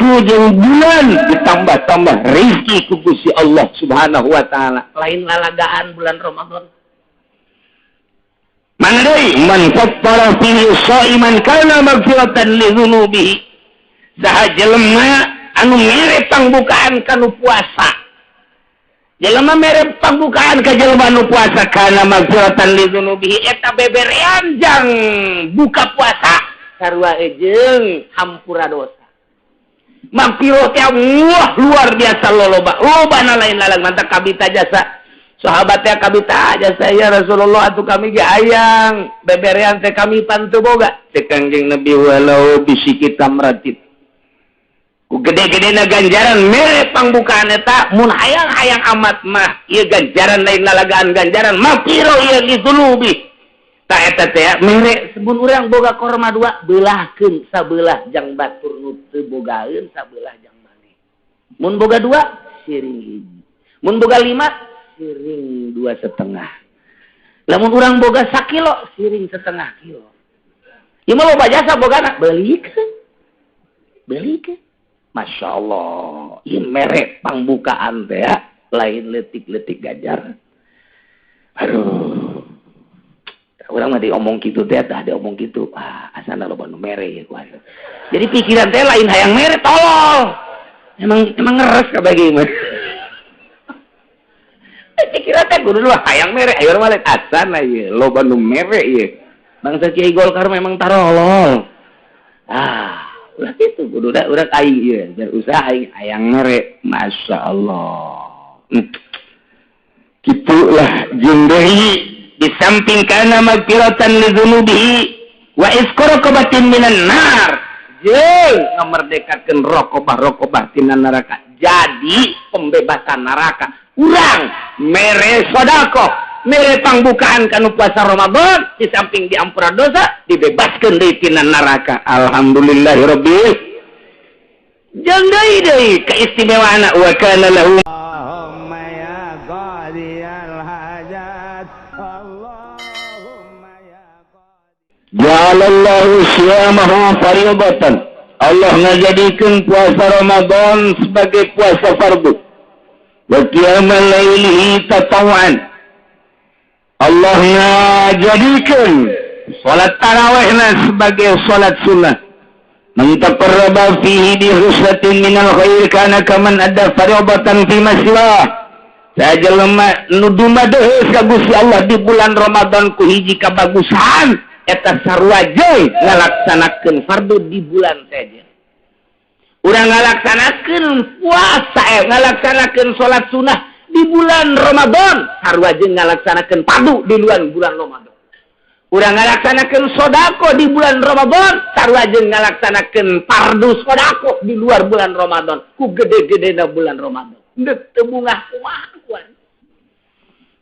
itu jeung bulan ditambah-tambah rezeki ku Gusti Allah Subhanahu wa taala. Lain lalagaan bulan Ramadan. Mandai man fattara fihi shaiman kana maghfiratan li dzunubihi. Saha jelema anu mere pangbukaan kanu puasa. Jelema mere pangbukaan ka jelema anu puasa kana maghfiratan li dzunubihi eta beberean jang buka puasa sarua jeung hampura dosa. Magfirah teh wah luar biasa lobana lain lalang mantap kabita jasa. Sahabatnya kabita jasa ya Rasulullah atuh kami ge hayang beberean teh kami pantu boga. Teh Kangjeng Nabi walau bisiki tamratit. Ku gede-gedena ganjaran mere pangbukaan eta mun hayang-hayang amat mah ieu ganjaran lain lalagaan ganjaran magfirah ieu li dzunubi. Ta eta teh mere sebun urang boga korma dua beulahkeun sabelah jang batur nu teu bogaeun sabelah jang maneh. Mun boga dua siring hiji. Mun boga lima siring 2,5. Lamun urang boga 1 kilo siring 1/2 kilo. Ieu mah loba jasa bogana beulikeun. Beulikeun. Masya Allah. Ieu mere pangbukaan teh lain leutik-leutik ganjaran. Aduh. Orang mah diomong gitu teh tah diomong gitu asana loba nu mere ya ku. Jadi pikiran teh lain hayang mere tolol. Emang ngeres ka bagi mah. Pikiran teh kudu hayang mere ayeuna mah lain asana ieu loba nu mere ieu. Bangsa Kiai Golkar memang tarolol. Ulah kitu kudu urang aing ieu biar usaha aing hayang mere masyaallah. Kitulah jeung deui di samping kana magfiratan li dzunubihi wa isqaraqabatin minan nar jeung ngamerdekakeun raqabah tina neraka jadi pembebasan neraka urang mere sedekah mere pangbukaan kanu puasa Ramadan di samping diampura dosa dibebaskeun deui tina neraka alhamdulillahirabbil jeung deui kaistimewaana wa kana lahu Ja'alallahu siyamahu fardatan. Allah ngajadikeun puasa Ramadan sebagai puasa fardu. Wa qiyamal lailihi tatawuan. Allah ngajadikeun salat tarawihna sebagai salat sunnah. Man taqarraba fihi bi husnatin minal khair kana kaman adda fardatan fi masjid. Sajelema nu dumadeus ka Gusti Allah di bulan Ramadan ku hiji kabagusan eta sarua jeung ngalaksanakeun fardu di bulan saja. Urang ngalaksanakeun puasa ngalaksanakeun salat sunah di bulan Ramadan, sarua jeung ngalaksanakeun fardu di luar bulan Ramadan. Urang ngalaksanakeun sedekah di bulan Ramadan, sarua jeung ngalaksanakeun fardu sedekah di luar bulan Ramadan. Ku gede-gedena bulan Ramadan. Deuk teu bungah kumaha.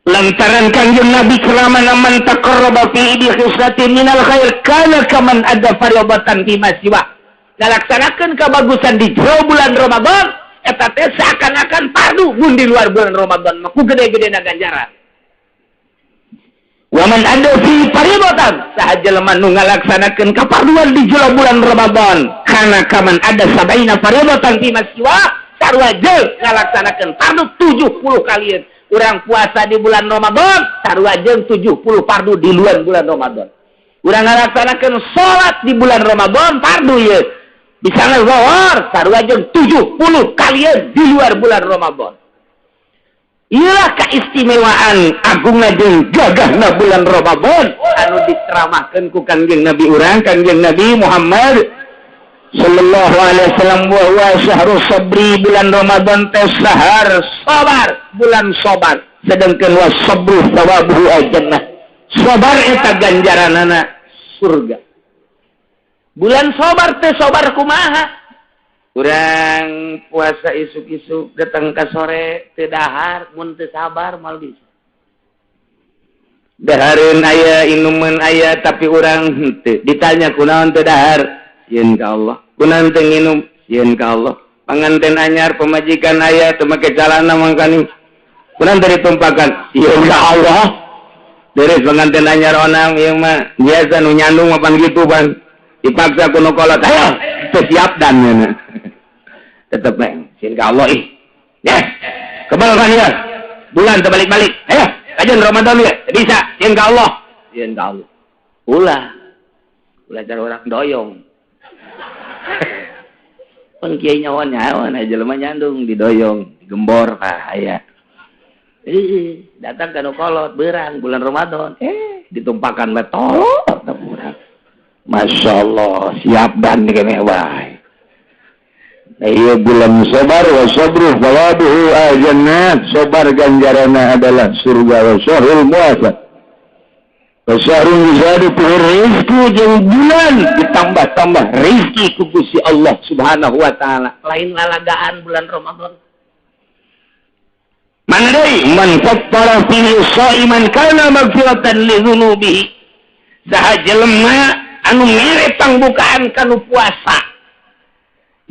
Lantaran Kanjeng Nabi ceramah man taqarraba fi idhisatin minal khair kana kaman ada fardatan fi masiwa. Ngalaksanakeun kabagusan di jero bulan Ramadan eta teh seakan-akan fardu mun di luar bulan Ramadan mah ku gede-gedena ganjaran. Wa man ada fi fardatan saha jelema nu ngalaksanakeun kafarduan di jero bulan Ramadan kana kaman ada sabaina fardatan fi masiwa sarua jeung ngalaksanakeun fardu 70 kali. Urang puasa di bulan Ramadan, sarua jeung 70 fardu di luar bulan Ramadan. Urang ngalaksanakeun salat di bulan Ramadan fardu ieu. Bisa zuhur, sarua jeung 70 kalian di luar bulan Ramadan. Iyalah keistimewaan agungna jeung gagahna bulan Ramadan anu diceramahkeun ku Kanjeng Nabi urang, Kanjeng Nabi Muhammad sallallahu alaihi wasallam wa syahrul sabri bulan Ramadan teh sahar sabar bulan sabar sedangkan wa sabru thawabuhu al-jannah sabar eta ganjaranana surga. Bulan sabar teh sabar kumaha urang puasa isuk-isuk datang ka sore teu dahar mun teu sabar mal bisa dahareun aya inuman aya tapi urang henteu ditanya kunaon teu dahar sieun ka Allah. Kunaon teu nginum? Sieun ka Allah. Panganten anyar pemajikan aya teu make calana mangkani. Kunaon teu ditumpakan? Sieun ka Allah. Deres panganten anyar onang ieu mah biasa nu nyandung mapan kitu ban. Dipaksa kuno kolot. Ayo, teu siap dan nya. Tetap neng, sin ka Allah ya. Kebal kan ya. Bulan terbalik-balik. Ayo, kajian Ramadan ya. Bisa, sin ka Allah. Sin ka Allah. Ulah cara orang doyong. Pun kiai nyawan jelema nyandung didoyong, digembor aya. Datang ka nu kolot beurang bulan Ramadan. Ditumpakan metol urang. Masyaallah, siap dan kene wae. Iya bulan sabar wa sabru fawaduhu ajannat. Sabar ganjaranna adalah surga wa syahrul muasad. Wa syahrul muzadu rizki jeung bulan ditambah-tambah rizki ku Gusti Allah Subhanahu wa taala. Lain lalagaan bulan Ramadan. Mana deui man fattara fihi shaiman kana magfiratan li dzunubihi. Saha jelema anu mere pangbukaan kanu puasa.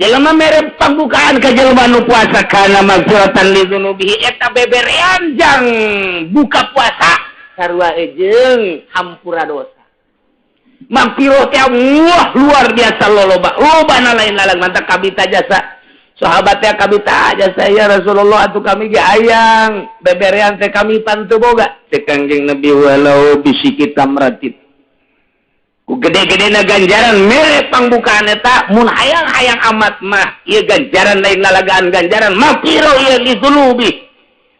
Jelema mere pambukaan ka jelema nu puasa kana magfiratan li dzunubihi eta beberean jang buka puasa sarua jeung hampura dosa. Magfirah teh luar biasa lobana lain lalang mantap kabita jasa. Sahabatnya kabita jasa ya Rasulullah atuh kami ge ayang beberean teh kami pantu boga. Teh Kangjeng Nabi walau bisikit tamratit. Gede-gedena ganjaran mere pangbukaan eta mun hayang-hayang amat mah ieu ganjaran lain lalagaan ganjaran mapiro ieu dizulubi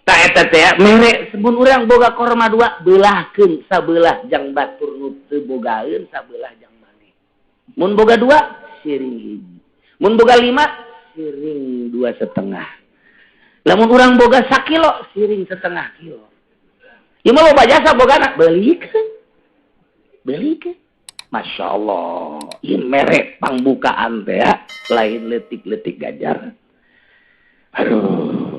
ta eta teh mere sebun urang boga korma dua beulahkeun sabelah jang batur nu teu bogaeun sabelah jang maneh mun boga dua siring hiji mun boga 5 siring 2,5 lamun urang boga 1 kilo siring 1/2 kilo ieu mah loba jasa bogana beulikeun Masya Allah, ini merek pangbukaan teh ya, lain letik-letik ganjaran. Aduh,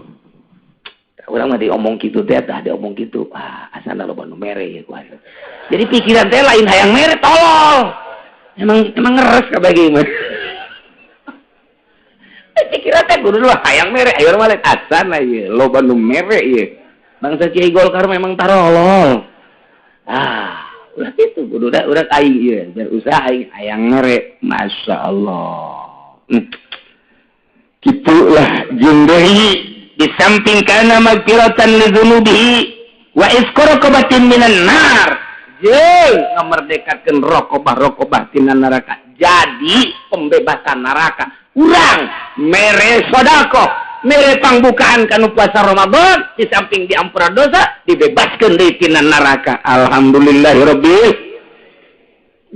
orang mah diomong gitu teh, diomong gitu, asana loba nu mere ya kuasa. Jadi pikiran teh lain hayang mere tolol. Emang ngeres kabagi mah. Pikiran teh kudu hayang mere, ayo mah lain asana ieu, loba nu mere ieu. Bangsa Kiai Golkar memang tarolol. Ulah gitu, udah aing ya, biar usaha aing hayang ngere, masya Allah. Gitulah jeung deui di samping kana magfiratan li dzunubihi wa isqaraqabatin minan nar. Jeung ngamerdekakeun rokobah tina neraka. Jadi pembebasan neraka. Urang mere sedekah. Mere pangbukaan kanu puasa Ramadan di samping diampura dosa dibebaskeun deui tina neraka. Alhamdulillahirabbil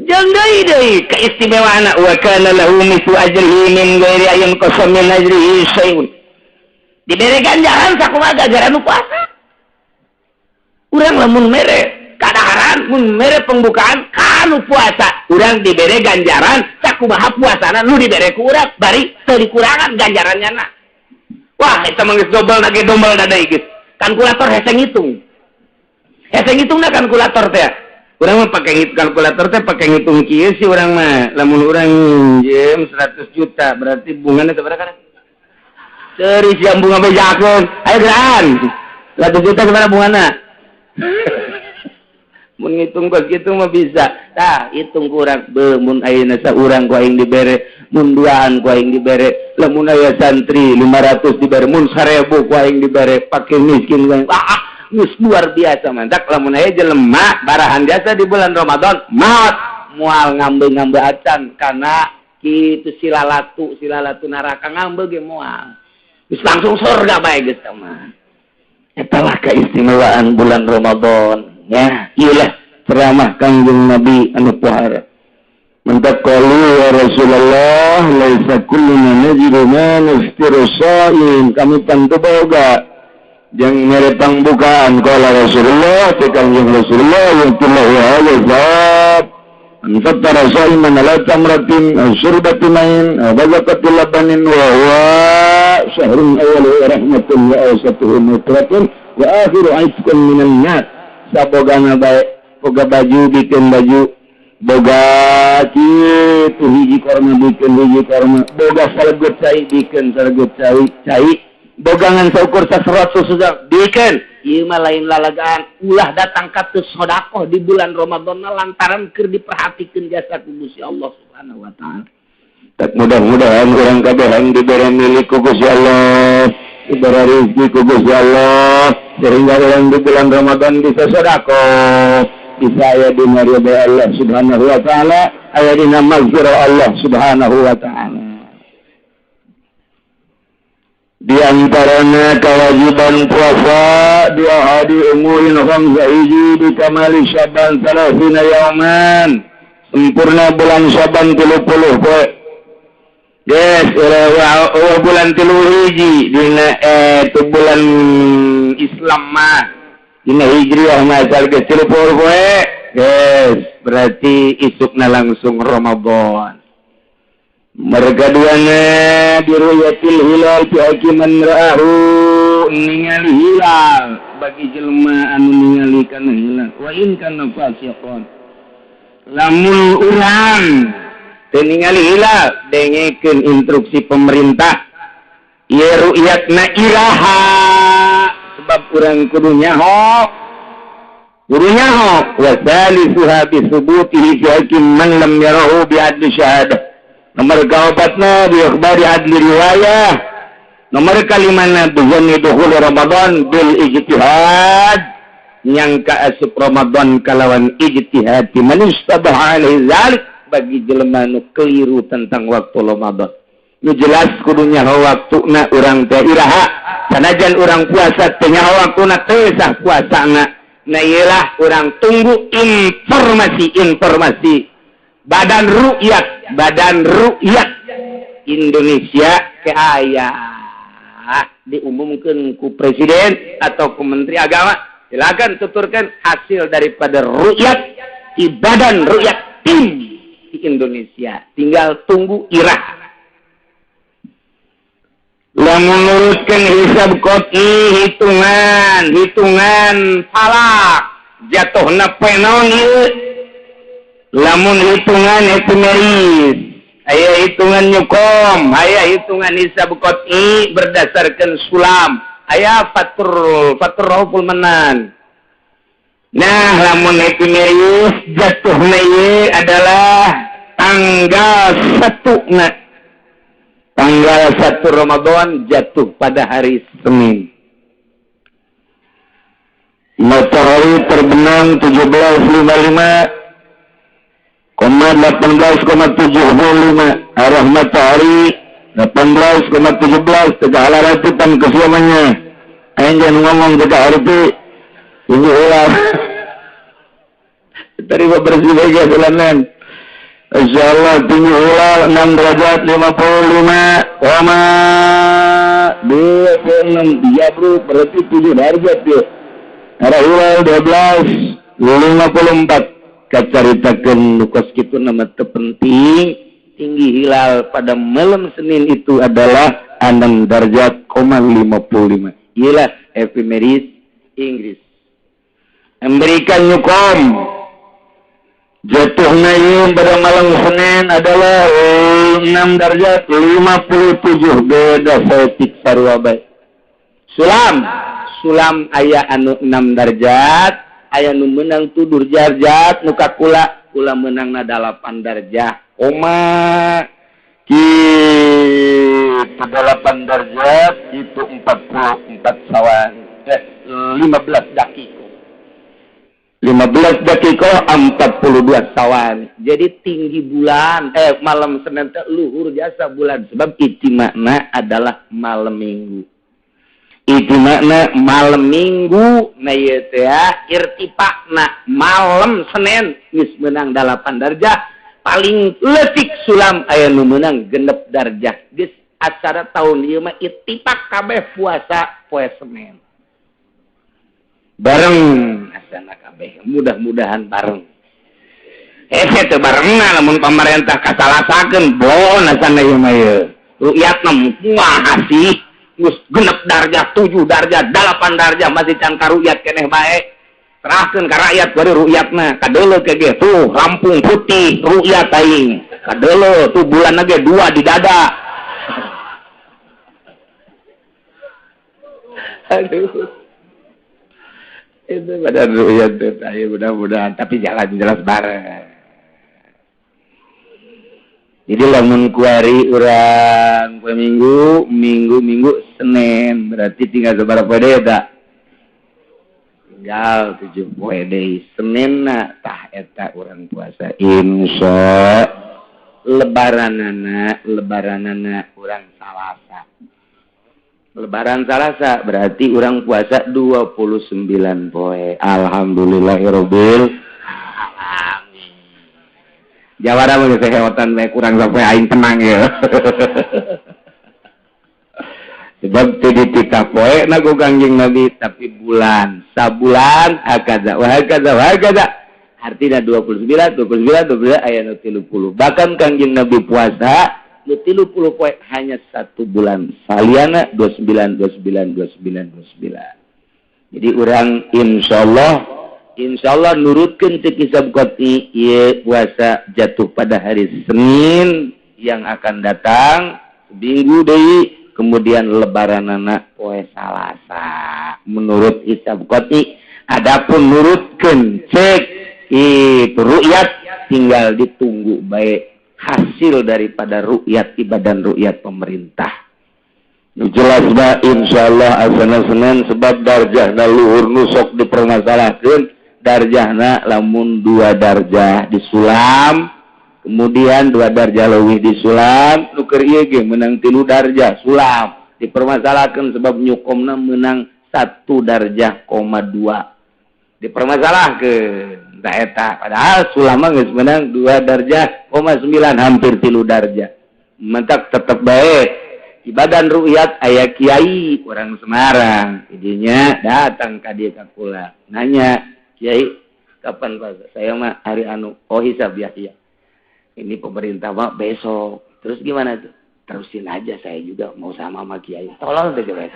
jeung deui kaistimewaana wa kana lahu mithlu ajrihi min ghairi ayyin qasam min ajrihi syai'un. Dibere ganjaran sakumaha ganjaran nu puasa. Urang lamun mere kadaharan mun mere pembukaan kanu puasa, urang dibere ganjaran sakumaha puasana nu dibere ku urang bari teu dikurangan ganjarannya na. Wah, itu mengis dobel nage dombel dadai gitu. Kalkulator hese ngitung. Hese ngitungna kalkulator teh. Urang mah pakai kalkulator teh pakai ngitung kieu sih urang mah. Lamun urang minjem 100 juta, berarti bungana teh berapa kan? Teuris yang bunga bejakeun. Ayo geran. 100 juta sabaraha bungana? Mun ngitung kok kitu mah bisa. Tah, hitung ku urang beuh mun ayeuna saurang ku aing dibere, mun duaan ku aing dibere, lamun aya santri 500 dibere, mun 1000 ku aing dibere, fakir miskin ku aing. Geus luar biasa mantak lamun aya jelema barahan jasa di bulan Ramadan, maot moal ngambe-ngambe acan kana kitu silalatu neraka ngambe ge moal. Geus langsung surga bae geus mah. Eta lah keistimewaan bulan Ramadan. Ya, iyalah ceramah Kangjeng Nabi anu pohara. Mentakulu ya Rasulullah, laisa kullu man yajidu ma naftiru sha'in. Kami pantu boga. Yang mere pangbukaan kala Rasulullah, Kangjeng Rasulullah yang tullah wa azab. Anfattara sha'iman ala tamratin, syurbatin main, bazaqatil labanin wa huwa syahrun awwalu rahmatun wa awsatuhu mutratun wa akhiru aiskan minan nar. Sabogana bae boga baju bikin baju boga kitu hiji korma bikin hiji korma boga salegut cai bikin salegut cai boga ngan saukur 100 sudah bikin ieu mah lain lalagaan ulah datang ka teu sedekah di bulan Ramadan lantaran keur diperhatikeun jasa ku Gusti Allah Subhanahu wa taala Tak mudah-mudahan orang kabehan diberi milik ku Gusti Allah, diberi rezeki ku Gusti Allah, sehingga orang di bulan Ramadan bisa sedekah, bisa aya di ridha Allah Subhanahu wa taala, aya di maghfirah Allah Subhanahu wa taala. Di antaranya kewajiban puasa dua hari umurin khamsa hiji di kamali Syaban 30 yauman, sempurna bulan Syaban 30 poe. Yes, bulan 3 hiji dina itu bulan Islam mah dina Hijriah mah sareng 30 poe. Yes, berarti isukna langsung Ramadan. Mereka duanya diruyatil hilal fi hakiman ra'ahu, ningali hilal bagi jelma anu ningali kana hilal wa in kana fasiqon, lamun urang teu ningali hilal dengekeun instruksi pemerintah ieu ru'yatna iraha, sebab urang kudu nyaho wa salisuha bi subutihi fi hakim man lam yarahu bi adli syahadah. Nomor kaobatna bi ikhbari adli riwayah. Nomor kalimana bizanni dukhul Ramadan bil ijtihad, nyangka asup Ramadan kalawan ijtihad man istabaha alaihi zalik, bagi jelema nu keliru tentang waktu Ramadan. Nu jelas kudu nyaho waktuna urang teh iraha, sanajan urang puasa teh nyaho waktuna teu sah puasana. Na ieulah urang tunggu informasi Badan Ru'yat Indonesia ke aya diumumkan ku presiden atau ku menteri agama, silakan tuturkan hasil daripada ru'yat di Badan Ru'yat tim di Indonesia, tinggal tunggu irah. Lamun nurutkeun hisab qot'i, hitungan falak jatuhna penon ieu. Lamun hitungan epimeris, aya hitungan nyukom, aya hitungan hisab qot'i berdasarkan sulam, aya fatur rauful manan. Nah, lamun epimeris jatuhna ieu adalah tanggal 1 tanggal 1 Ramadan jatuh pada hari Senin. Matahari terbenam 17.55,18,75 arah matahari 18,17 tegak laratipan kesiamannya. Aing jangan ngomong tegak arti ini ulang. Tadi bersih saja selanan. Insyaallah tinggi hilal 6 derajat 55,26 dia bro, berarti 7 derajat dia. Arah hilal 12,54. Kacaritakeun lukos kitu nama terpenting, tinggi hilal pada malam Senin itu adalah 6 derajat, 55. Ialah epimeris Inggris. Amerika nyukom jatuhnya ieu pada malam Senin adalah 6 derajat 57, beda setik sarua bae. Sulam aya anu 6 derajat, aya nu menang 7 derajat, nu kakula menangna 8 derajat. Ki 8 derajat itu 44 sawan. 15 dakiko. 15 dakiko 42 sawan. Jadi tinggi bulan malam Senin teh luhur jasa bulan, sebab ijtima'na adalah malam Minggu. Ijtima'na malam Minggu na ieu teh irtifaqna malam Senin geus meunang 8 darjah, paling leutik sulam aya nu meunang 6 darjah. Geus acara tahun ieu mah ittifaq kabeh puasa poe Senin. Bareng asana kabeh, mudah-mudahan bareng. Teu barengna lamun pamarentah kasalasakeun bon asana ieu mah ieu. Ru'yatna muah asih. Gus genep darjah, 7 darjah, 8 darjah masih can karu'yat keneh bae. Serahkeun ka rakyat bari ru'yatna. Kadeuleu ke ge tuh Lampung putih ru'yat aing. Kadeuleu tuh bulan ge 2 di dada. Aduh. Itu badan ru'yat teh ayo mudah-mudahan tapi jalan jelas bareng. Jadi lamun kuari urang poe minggu Senin berarti tinggal seberapa deui tak? Tinggal 7 poe deui. Senin na tah eta urang puasa. Insya lebaranana urang Salasa. Lebaran Salasa berarti urang puasa 29 poe. Alhamdulillahirabbil Jawara mah kesehatan bae kurang sampai aing tenang ya. Sebab teu dititah poe na ku Kangjeng Nabi tapi bulan, sabulan hakada wa hakada. Artinya 29 aya nu 30. Bahkan Kangjeng Nabi puasa nu 30 poe hanya 1 bulan. Saliana 29. Jadi urang insyaallah nurutkeun teu kisab qati ieu puasa jatuh pada hari Senin yang akan datang minggu deui kemudian lebaranana poe Salasa menurut hisab qati. Adapun nurutkeun cek itu ru'yat tinggal ditunggu baik hasil daripada ru'yat ibadah ru'yat pemerintah. Jelas bah insyaallah asana Senin sebab darjahna luhur nusok dipermasalahkeun. Darjahna lamun 2 darjah disulam kemudian 2 darjah leuwih disulam nuker ieu ge menang 3 darjah sulam dipermasalahkeun sebab nyukomna menang 1 darjah, 2 dipermasalahkeun tah eta padahal sulam mah geus menang 2 darjah, 9 hampir 3 darjah mentak tetep bae ibadah ru'yat aya kiai orang Semarang jadinya datang ka dieu ka kula nanya Kiai, kapan Pak? Saya mah hari hisab ya. Ini pemerintah mah besok. Terus gimana tuh? Terusin aja saya juga mau sama Kiai. Tolong deh coba.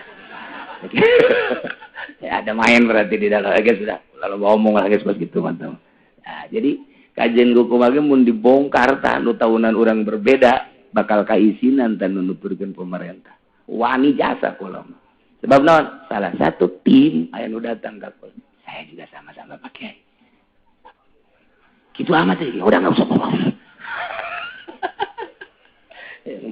Ya ada main berarti di dalam lagi sudah. Lalu ngomong lagi seperti itu mantap. Nah, jadi kajian hukum lagi mun dibongkar tah nu tahunan orang berbeda bakal kaisinan tan nuturkeun pemerintah. Wani jasa kula mah. Sebab naon? Salah satu tim aya nu datang ka kula. Saya juga sama-sama pakai. Gitu amat ya, udah nggak usah ngomong.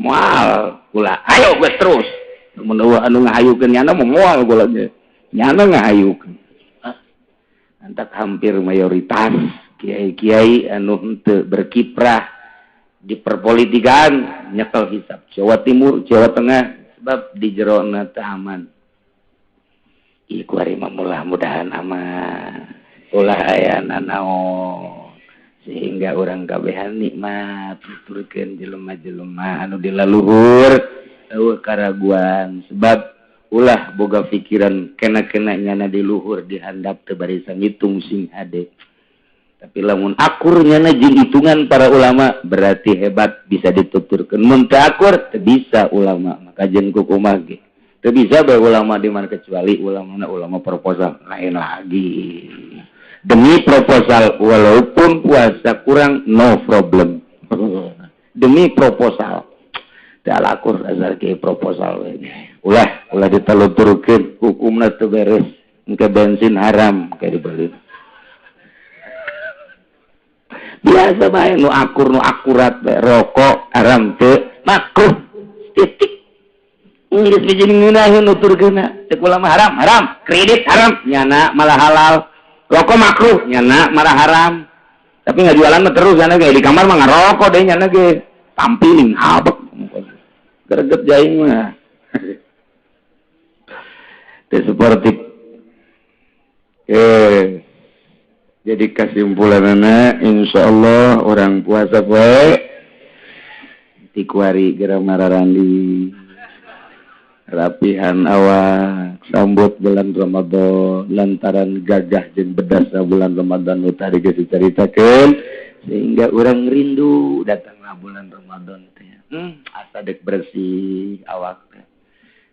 Mual, kula. Ayo gue terus. Menurut anu ngahayukeun nyana mual kula ge. Nyana ngahayukeun. Antak hampir mayoritas kiai-kiai anu henteu berkiprah di perpolitikan nyekel hisab. Jawa Timur, Jawa Tengah sebab di jerona teu aman. Iku hari mudah-mudahan aman. Ulah aya nanaon sehingga orang kabehan nikmat tuturkeun jelema-jelema anu di laluhur eueuh karaguan sebab ulah boga pikiran kena-kena nyana di luhur dihandap teu bari sangitung sing hade. Tapi lamun akur nyana jeung hitungan para ulama berarti hebat bisa dituturkeun. Mun teu akur teu bisa ulama maka jeung kumaha ge. Teu bisa bae ulama di mana kecuali ulama proposal lain lagi. Demi proposal walaupun puasa kurang no problem. Demi proposal. Teu lakur asal ke proposal we. Ulah ditaluturkeun hukumna teu beres. Engke bensin haram kayak dibeli. Biasa bae nu akur nu akurat bae rokok haram teu makruh. Titik. Ngiris bijin ngeunaheun nuturkeunna teu ulama haram, kredit haram, nyana malah halal. Rokok makruh, nyana malah haram. Tapi ngajualan mah terus nyana ge di kamar mah ngarokok deui nyana ge. Tampiling habek. Greget jaing mah. Teu seperti jadi kesimpulanana insyaallah orang puasa poe ti kuari geura mararandi rapihan awak sambut bulan Ramadan lantaran gagah jeung bedasna bulan Ramadan nu tadi geus dicaritakeun sehingga orang rindu datanglah bulan Ramadan teh. Asa dek bersih awak teh.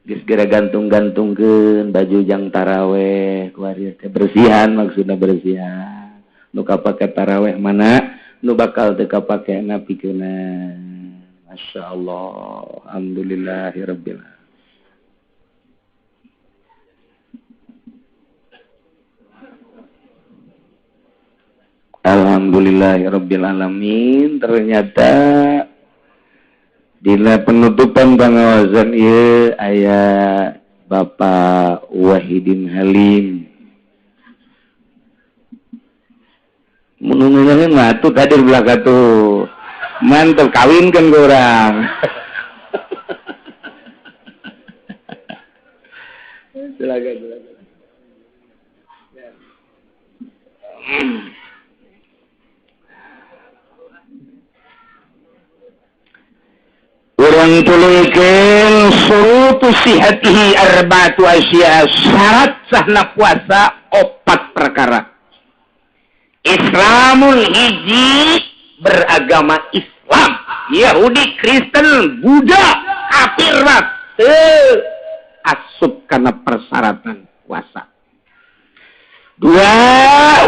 Geus geura gantung-gantungkeun baju jang taraweh kuari teh bersihan maksudna bersihan. Nu kapake taraweh mana nu bakal teu kapake napikeunna. Masyaallah. Alhamdulillahirabbil alamin. Alhamdulillahirabbil alamin. Ternyata Dina penutupan pengawasan ieu aya Bapak Wahidin Halim. Mun mah atuh hadir belaka tuh. Mantap kawinkeun ku urang. Silakan. Urang tuluykeun surutu sihatihi arba'atu asya, syarat sahna puasa 4 perkara. Islamul hiji beragama Islam, Yahudi, Kristen, Buddha, kafir mah asup karena persyaratan puasa. 2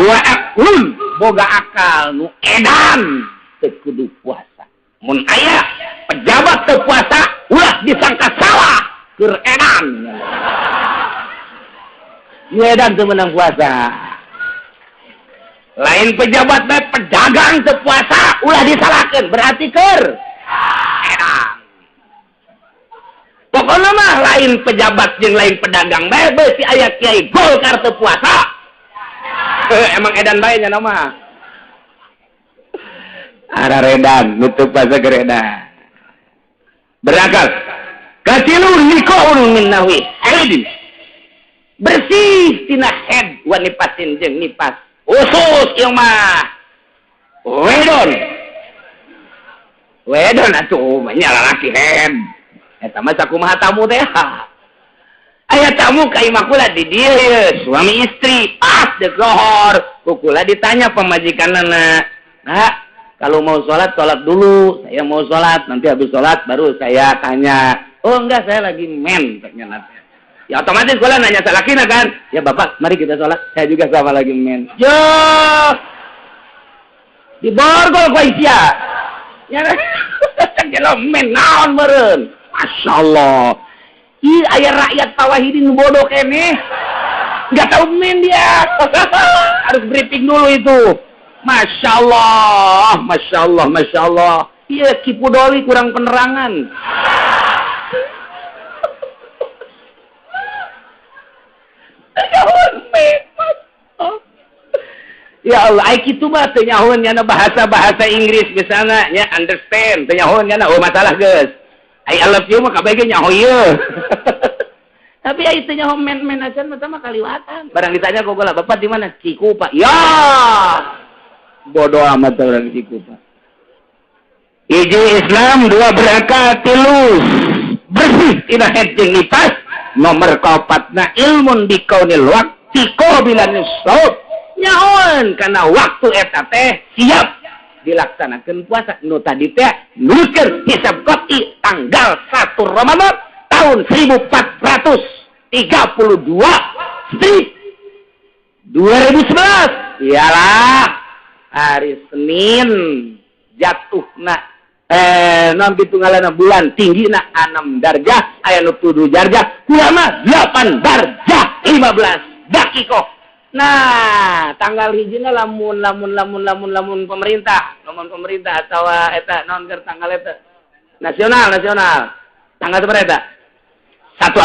wa aqlun, boga akal nu edan teu kudu puasa. Mun aya pejabat teu puasa ulah disangka salah keur edan. Nu edan teu meunang puasa. Lain pejabat bae pedagang teu puasa ulah disalahkeun berarti keur edan. Pokona mah lain pejabat jeung lain pedagang bae beusi aya kiai Golkar teu puasa. Emang edan bae nya mah. Ara redan nutup puasa keur edan. Berakal. Katilu nikoun min nahwi haidin. Bersih tina head wa nipasin jeung nipas. Usus ieu mah wedon atuh nya lalaki head eta mah sakumaha tamu teh aya tamu ka imah kula di dieu suami istri pas deuk lohor kukula ditanya pemajikanna nah kalau mau sholat dulu saya mau sholat nanti habis sholat baru saya tanya oh enggak saya lagi men ternyata. Ya otomatis kula nanya salakina kan. Ya Bapak, mari kita sholat. Saya juga sama lagi men. Yo. Di borgol ku sia. Ya. Kalau men naon meureun. Masyaallah. Ih aya rakyat Tawahidin bodoh kene. Enggak tahu men dia. Harus briefing dulu itu. Masyaallah. Iya Kipudoli kurang penerangan. Ya Allah, ai kitu mah teu nyahoeun nya bahasa Inggris misalna nya understand, teu nyahoeun nya oh masalah geus. I love you mah kabeh ge nyaho ieu. Tapi ai teu nyaho men acan mah mah kaliwatan. Barang ditanya kok lah, Bapak di mana? Cikupa. Ya. Bodoh amat orang Cikupa. Hiji Islam, 2 berangkat, 3 bersih tina head jeung nipas. Nomor 4 ilmun bikaunil waqti qabilan shaut nyaon kana waktu eta teh siap dilaksanakeun puasa nu tadi teh nulkeun hisab qat'i tanggal 1 Ramadan tahun 1432 2011 iyalah hari Senin jatuhna non hitunganna bulan tinggina 6 darjah aya nu 7 darjah ulama 8 darjah 15 dakikoh. Nah tanggal hijina lamun pemerintah atau eta non keur tanggal eta nasional tanggal berapa? 1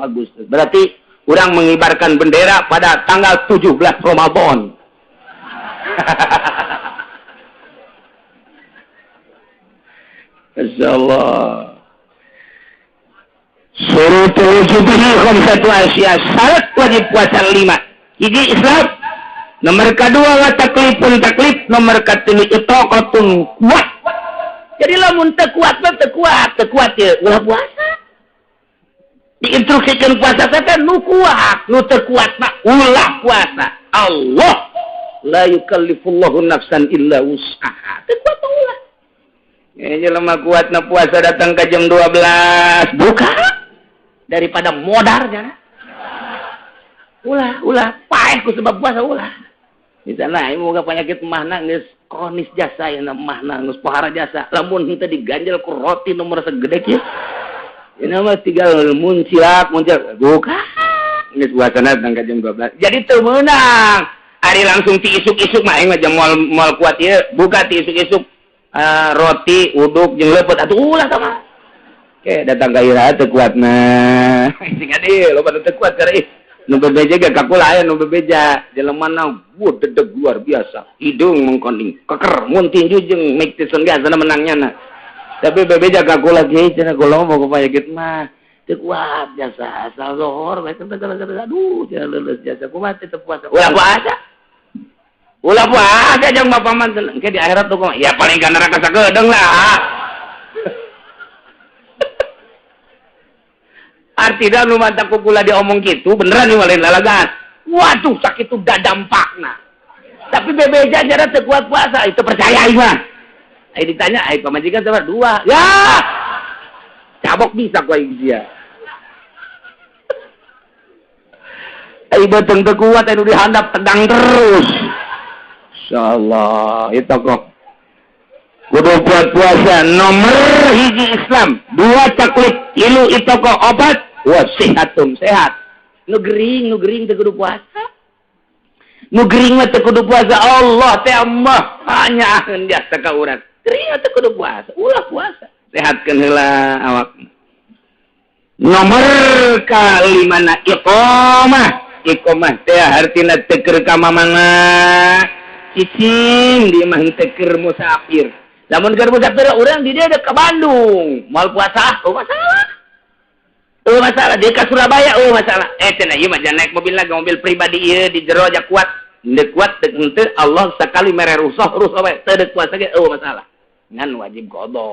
Agustus berarti urang mengibarkan bendera pada tanggal 17 Ramadan. Insyaallah. Surutul wujubihi khamsatu asya, syarat wajib puasa 5. Hiji Islam. Nomor kedua wa taklif, nomor ketiga itaqatun kuat. Jadi lamun teu kuat ya ulah puasa. Diinstruksikan puasa teh nu kuat, nu teu kuat mah ulah puasa. Allah la yukallifullahu nafsan illa wus'aha. Teu kuat ulah. Jelema kuatna puasa datang ke jam 12 buka daripada modar jana. Ulah paeh ku sebab puasa ulah. Misalna ieu boga penyakit mahna geus kronis jasa ya mahna geus pohara jasa. Lamun henteu diganjel ku roti nomor segede kieu. Ini mah tinggal muncak buka. Geus puasana datang ke jam 12. Jadi teu meunang. Ari langsung ti isuk-isuk mah aing mah jam moal kuat ieu buka ti isuk-isuk. roti uduk jeung leupeut atuh ulah sama. Oke, datang ka ira teu kuatna. Sing ade lo pada teu kuat karena nu bebeja ge kakula aya nu bebeja jelemana dedeg luar biasa. Hidung mengkoning, keker mun tinju jeung Mike Tyson biasana menangnya na. Tapi bebeja kakula ge cenah kula mau payagit mah teu kuat biasa asal zohor bae gara-gara aduh cenah leuleus jasa kumaha teu puasa. Ulah puasa jeung bapak man ke di akhirat tuh ya paling ka neraka sakedeung lah. Artinya nu mantap kula diomong gitu beneran nih walain lalagan. Waduh sakit itu gak dampakna. Tapi bebeja jara teu kuat puasa itu percaya ieu mah. Ai ditanya ai pamajikan sabar 2. Ya. Cabok bisa ku aing dia. Ai beteng teu kuat anu dihandap tegang terus. Insyaallah itu kok. Kudu buat puasa nomor hiji Islam, 2 taklid, 3 itu kok obat, wa sihatun sehat. Nu gering teu kudu puasa. Nu gering mah teu kudu puasa. Allah teh Allah panyaeun dia ka urang. Gering teu kudu puasa, ulah puasa. Sehatkeun heula awak. Nomor kalimana iqamah. Iqamah teh artina teu keur ka mamana. Cicing di mah teu keur musafir. Lamun keur musafir urang di dia ada ke Bandung, moal puasa, masalah. Dia ke Surabaya, masalah. Cenah ieu mah jangan naik mobil lagi, mobil pribadi ieu di jero aja kuat. Deuk kuat deuk henteu Allah sakali mere rusuh bae, teu deuk puasa ge masalah. Ngan wajib qada.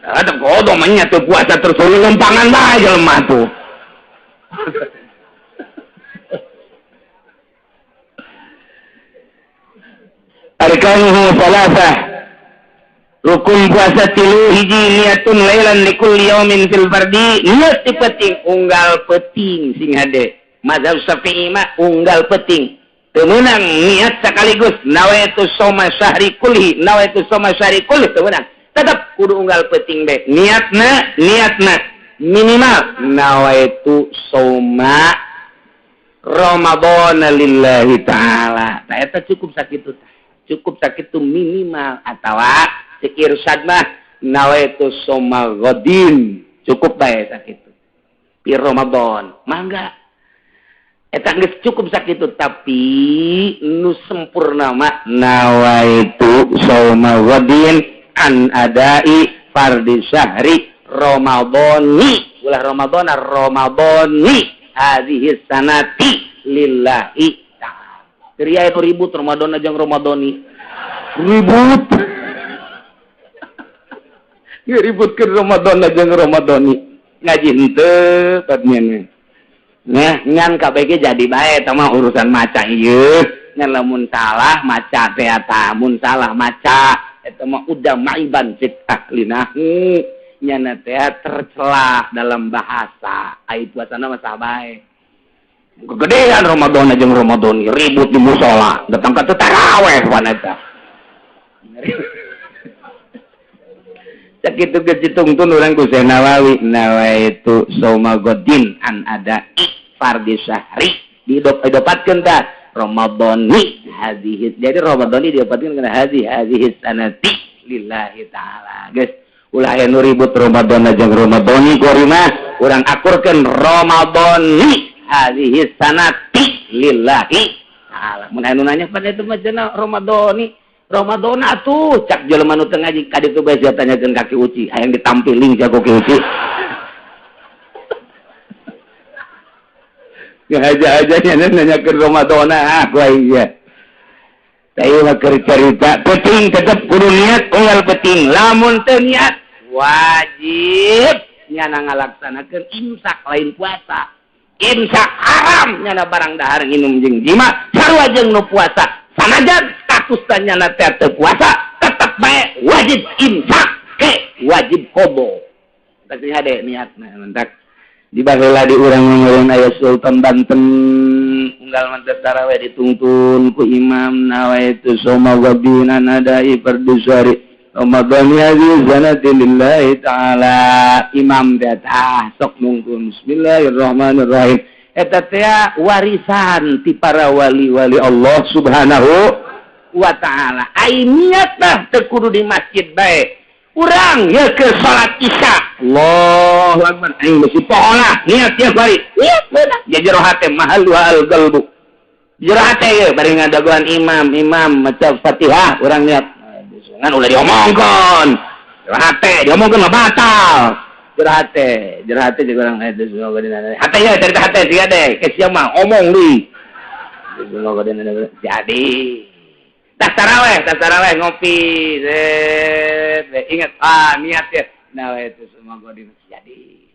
Ada qada mah nya teu puasa terus lempangan bae jelema tuh. Arkanuhu salasah. Rukun puasa 3 hiji niatun lailan likulli yaumin fil fardi. Niat penting unggal penting sing hade. Mazhab Syafi'i mah unggal penting. Teu meunang niat sekaligus nawaitu shauma syahri kulli, nawaitu shauma syahri kulli teu meunang. Tetep kudu unggal penting bae. Niatna minimal nawaitu shauma Ramadan lillahi taala. Tah eta cukup sakitu tah. Cukup sakit itu minimal atau irsad mah nawaitu shauma ghadin cukup bae sakitu di Ramadan mangga eta geus cukup sakitu tapi nu sempurna mah nawaitu shauma ghadin an adai fardhi syahri ramadhani ulah ramadhani hadhihi sanati lillahi Ria itu ribut Ramadan aja Ramadhani. Ribut. Ya ribut ke Ramadan aja Ramadhani. Ngaji henteu katanya. Nah, ngan KBG jadi bae eta mah urusan maca ieu. Ngan lamun salah maca teh eta, mun salah maca eta mah udah maiban fit ahlinahu. Nyana teh tercela dalam bahasa. Ai puasana mah sah bae. Kegedean Ramadan aja Ramadan ribut di musola datang ke taraweh wanita sakitu geus ditungtun urang ku Syekh Nawawi nawaitu shauma ghadin an ada fardhi syahri didopatkeun tah Ramadhani hadhihi jadi Ramadhani didopatkeun kana hadhihi sanati lillahi taala geus ulah anu ribut Ramadan aja Ramadhani kuari mah urang akurkeun Ramadhani hadhihi sanati lillahi ta'ala. Mun anu nanya pada itu mah cenah Ramadhani. Ramadhana atuh cak jelema nu teu ngaji ka ditu bae sia tanyakeun ka Ki Uci, hayang ditampiling jago Ki Uci. Ya aja nya nanyakeun Ramadhana ku aing ya. Teu mah keur carita penting tetep kudu niat unggal penting. Lamun teu niat wajib nyana ngalaksanakeun imsak lain puasa. Imsak haram nyana barang dahar nginum jeung jima sarua jeung nu puasa sanajan statusna nyana teh teu puasa tetep bae wajib imsak wajib qada tak hade niatna mentak di baheula di urang ngeureun aya Sultan Banten unggal mantep tarawih ditungtun ku imam nawaitu shauma ghadina nadai fardhu syahri Ramadan hadhihi sanati lillahi ta'ala imam datah sok mungkun bismillahirrahmanirrahim eta teh warisan ti para wali-wali Allah subhanahu wa ta'ala. Ai niat dah teu kudu di masjid bae. Urang ya ke salat isya. Allahu akbar. Aing mesti poho lah niat tiap hari. Niat beunang. Ya jero hate mahal al qalbu. Jero hate ye bari ngadaguan imam maca Fatihah urang niat. Ngan ulah diomongkeun. Jero hate diomongkeun mah batal. Jero hate jeung urang itu semua gadina. Hate ye dari hate siga deh. Ke sia mah omong deui. Semua gadina jadi. Tas taraweh ngopi. Ingat niat ya. Nah itu semua godin jadi.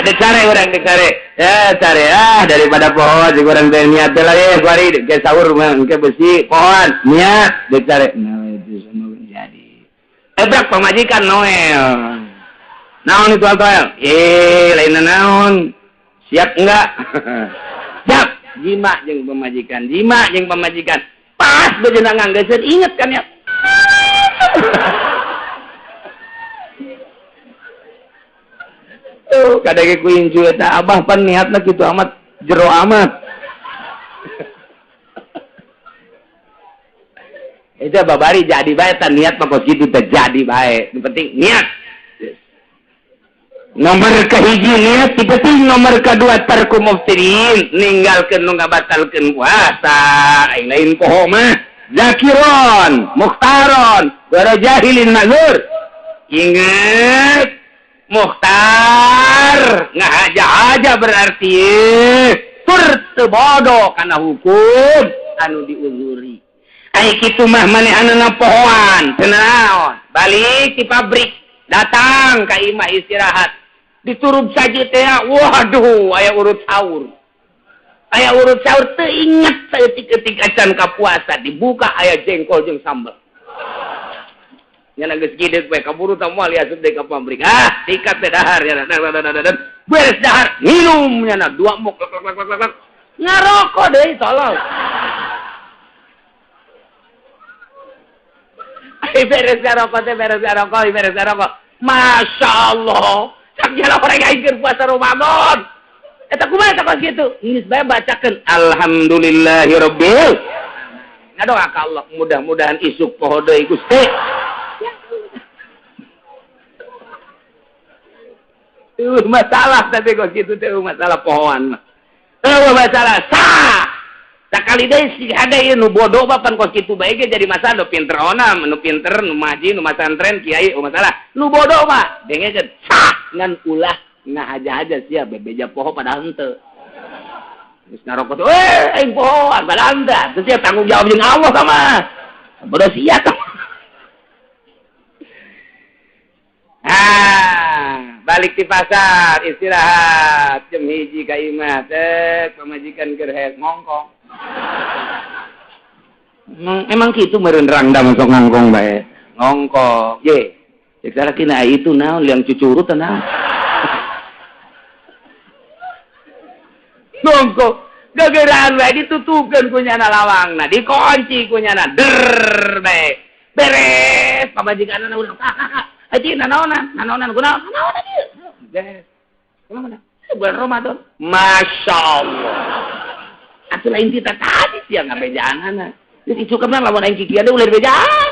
Dicare urang dicare. Ya cari daripada pohon si urang teh niat teh lagi bari ke sahur mah engke besi pohon niat dicare. Nah itu semua jadi. Ebrak pamajikan Noel. Naon itu Noel? Lain naon. Siap enggak? Siap. Jima jeung pamajikan. Pas bejeuna nganggeuskeun inget kan ya. Kadang kuing cuy eta abah pan niatna kitu amat jero amat. Eta babari jadi bae tan niat mah kos kitu teh jadi bae. Yang penting niat. Nomor kahiji niat, penting nomor kedua tarku muftirin, ninggalkeun nu ngabatalkeun puasa. Lain poho mah zakiron, mukhtaron, wara jahilin mazur. Ingat mukhtar ngahaja-haja berarti tur teu bodoh kana hukum anu diuzuri. Ai kitu mah manehanna pohoan, teu naon. Balik ti pabrik, datang ka imah istirahat. Diturub saja teh, waduh, aya urut sahur teu inget saeutik-eutik acan ka puasa dibuka aya jengkol jeung sambal. Nya geus gideg we kaburu tah moal asup deui ka pabrik. Tikat teh dahar ya. Beres dahar, minum nya 2 muk. Ngarokok deui tolol. Beres ngarokok. Masya Allah. Sakjana orang yang ingin puasa Ramadan. Eta kumaha eta kos kitu? Geus bae bacakeun alhamdulillahirabbil. Ngadoa ka Allah mudah-mudahan isuk poho deui Gusti. Masalah tapi kos kitu teh masalah pohoan mah. Masalah sakali deui si ada ieu nu bodoh bapan kos kitu bae ge jadi masalah nu pinter onam, nu pinter, nu maji, nu masantren kiai masalah. Nu bodoh mah dengekeun ngan ulah ngahaja-haja sia bebeja poho padahal henteu. Geus ngarokok teh aing poho padahal henteu. Teu sia tanggung jawab jeung Allah sama. Bodoh sia tah. Balik di pasar istirahat jam 1 ka imah teh pamajikan keur heek ngongkong. Emang kitu meureun rangdam sok ngangkong bae. Ngongkong. Ye. Cek sarakina itu naon liang cucurut naon. Ngongkong. Gageraan bae ditutupkeun ku nyana lawangna, dikunci ku nyana. Der bae. Beres pamajikanna urang. Aji nanonan kunaon ieu. Beres. Kumaha? Bulan Ramadan. Masya Allah. Atuh lain kita tadi sia ngabejaanana. Jadi cukupna lamun aing kikieu ulah bejaan.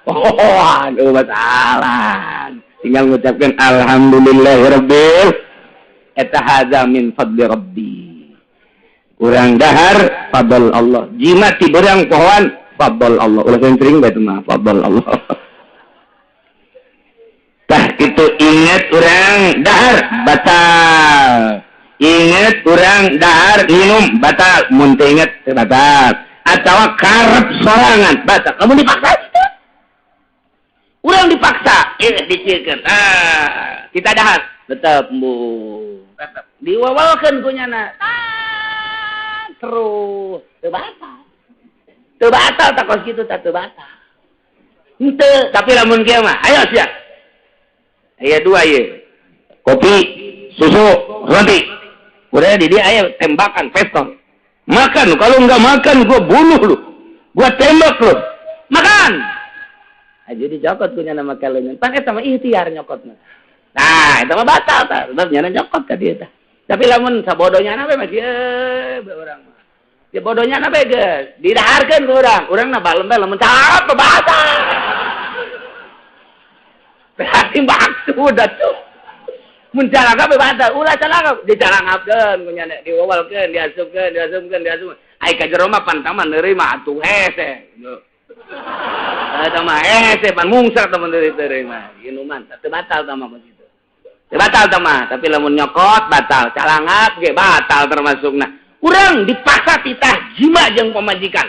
Aduh masalah. Tinggal mengucapkan alhamdulillahirabbil eta hadza min fadli rabbi. Urang dahar fadl Allah. Jimat ti beurang pohoan fadl Allah. Ulah sering bae teh mah fadl Allah. Tah kitu inget urang dahar batal. Inget urang dahar minum batal. Mun teu inget teu batal. Atawa karep sorangan batal. Kamu dipaksa itu? Urang dipaksa, diciekeun. Kita dahar tetep bu. Tetep diwawalkeun ku nyana. Terus teu batal. Teu batal tak kos kitu teh teu batal. Henteu, tapi lamun kieu mah ayo sia. Aya 2 ieu. Kopi, susu, roti. Udah di dia aya tembakan pistol. Makan, kalau enggak makan gua bunuh lu. Gua tembak lu. Makan. Aja dicokot punya nama kalian. Pan eta mah ikhtiar nyokotna. Nah, eta mah batal tah. Tetep nyana nyokot ka dieu tah. Tapi lamun sabodohnya na we masih urang mah. Ya bodohnya na beges, didaharkeun ku urang na balem-balem mencap bahasa. Berarti maksud atuh. Mun calaka bahasa, ulah calaka dicarangapkeun ku nya diwawalkeun, diasupkeun. Ai ka jero mah pantang mah neurima atuh hese. Eta mah hese pan mungsar temen deui mah. Ieu mah teu batal tah mah kitu. Teu batal tah mah, tapi lamun nyokot batal, calangap ge batal termasukna. Urang dipaksa titah jima jeung pamajikan.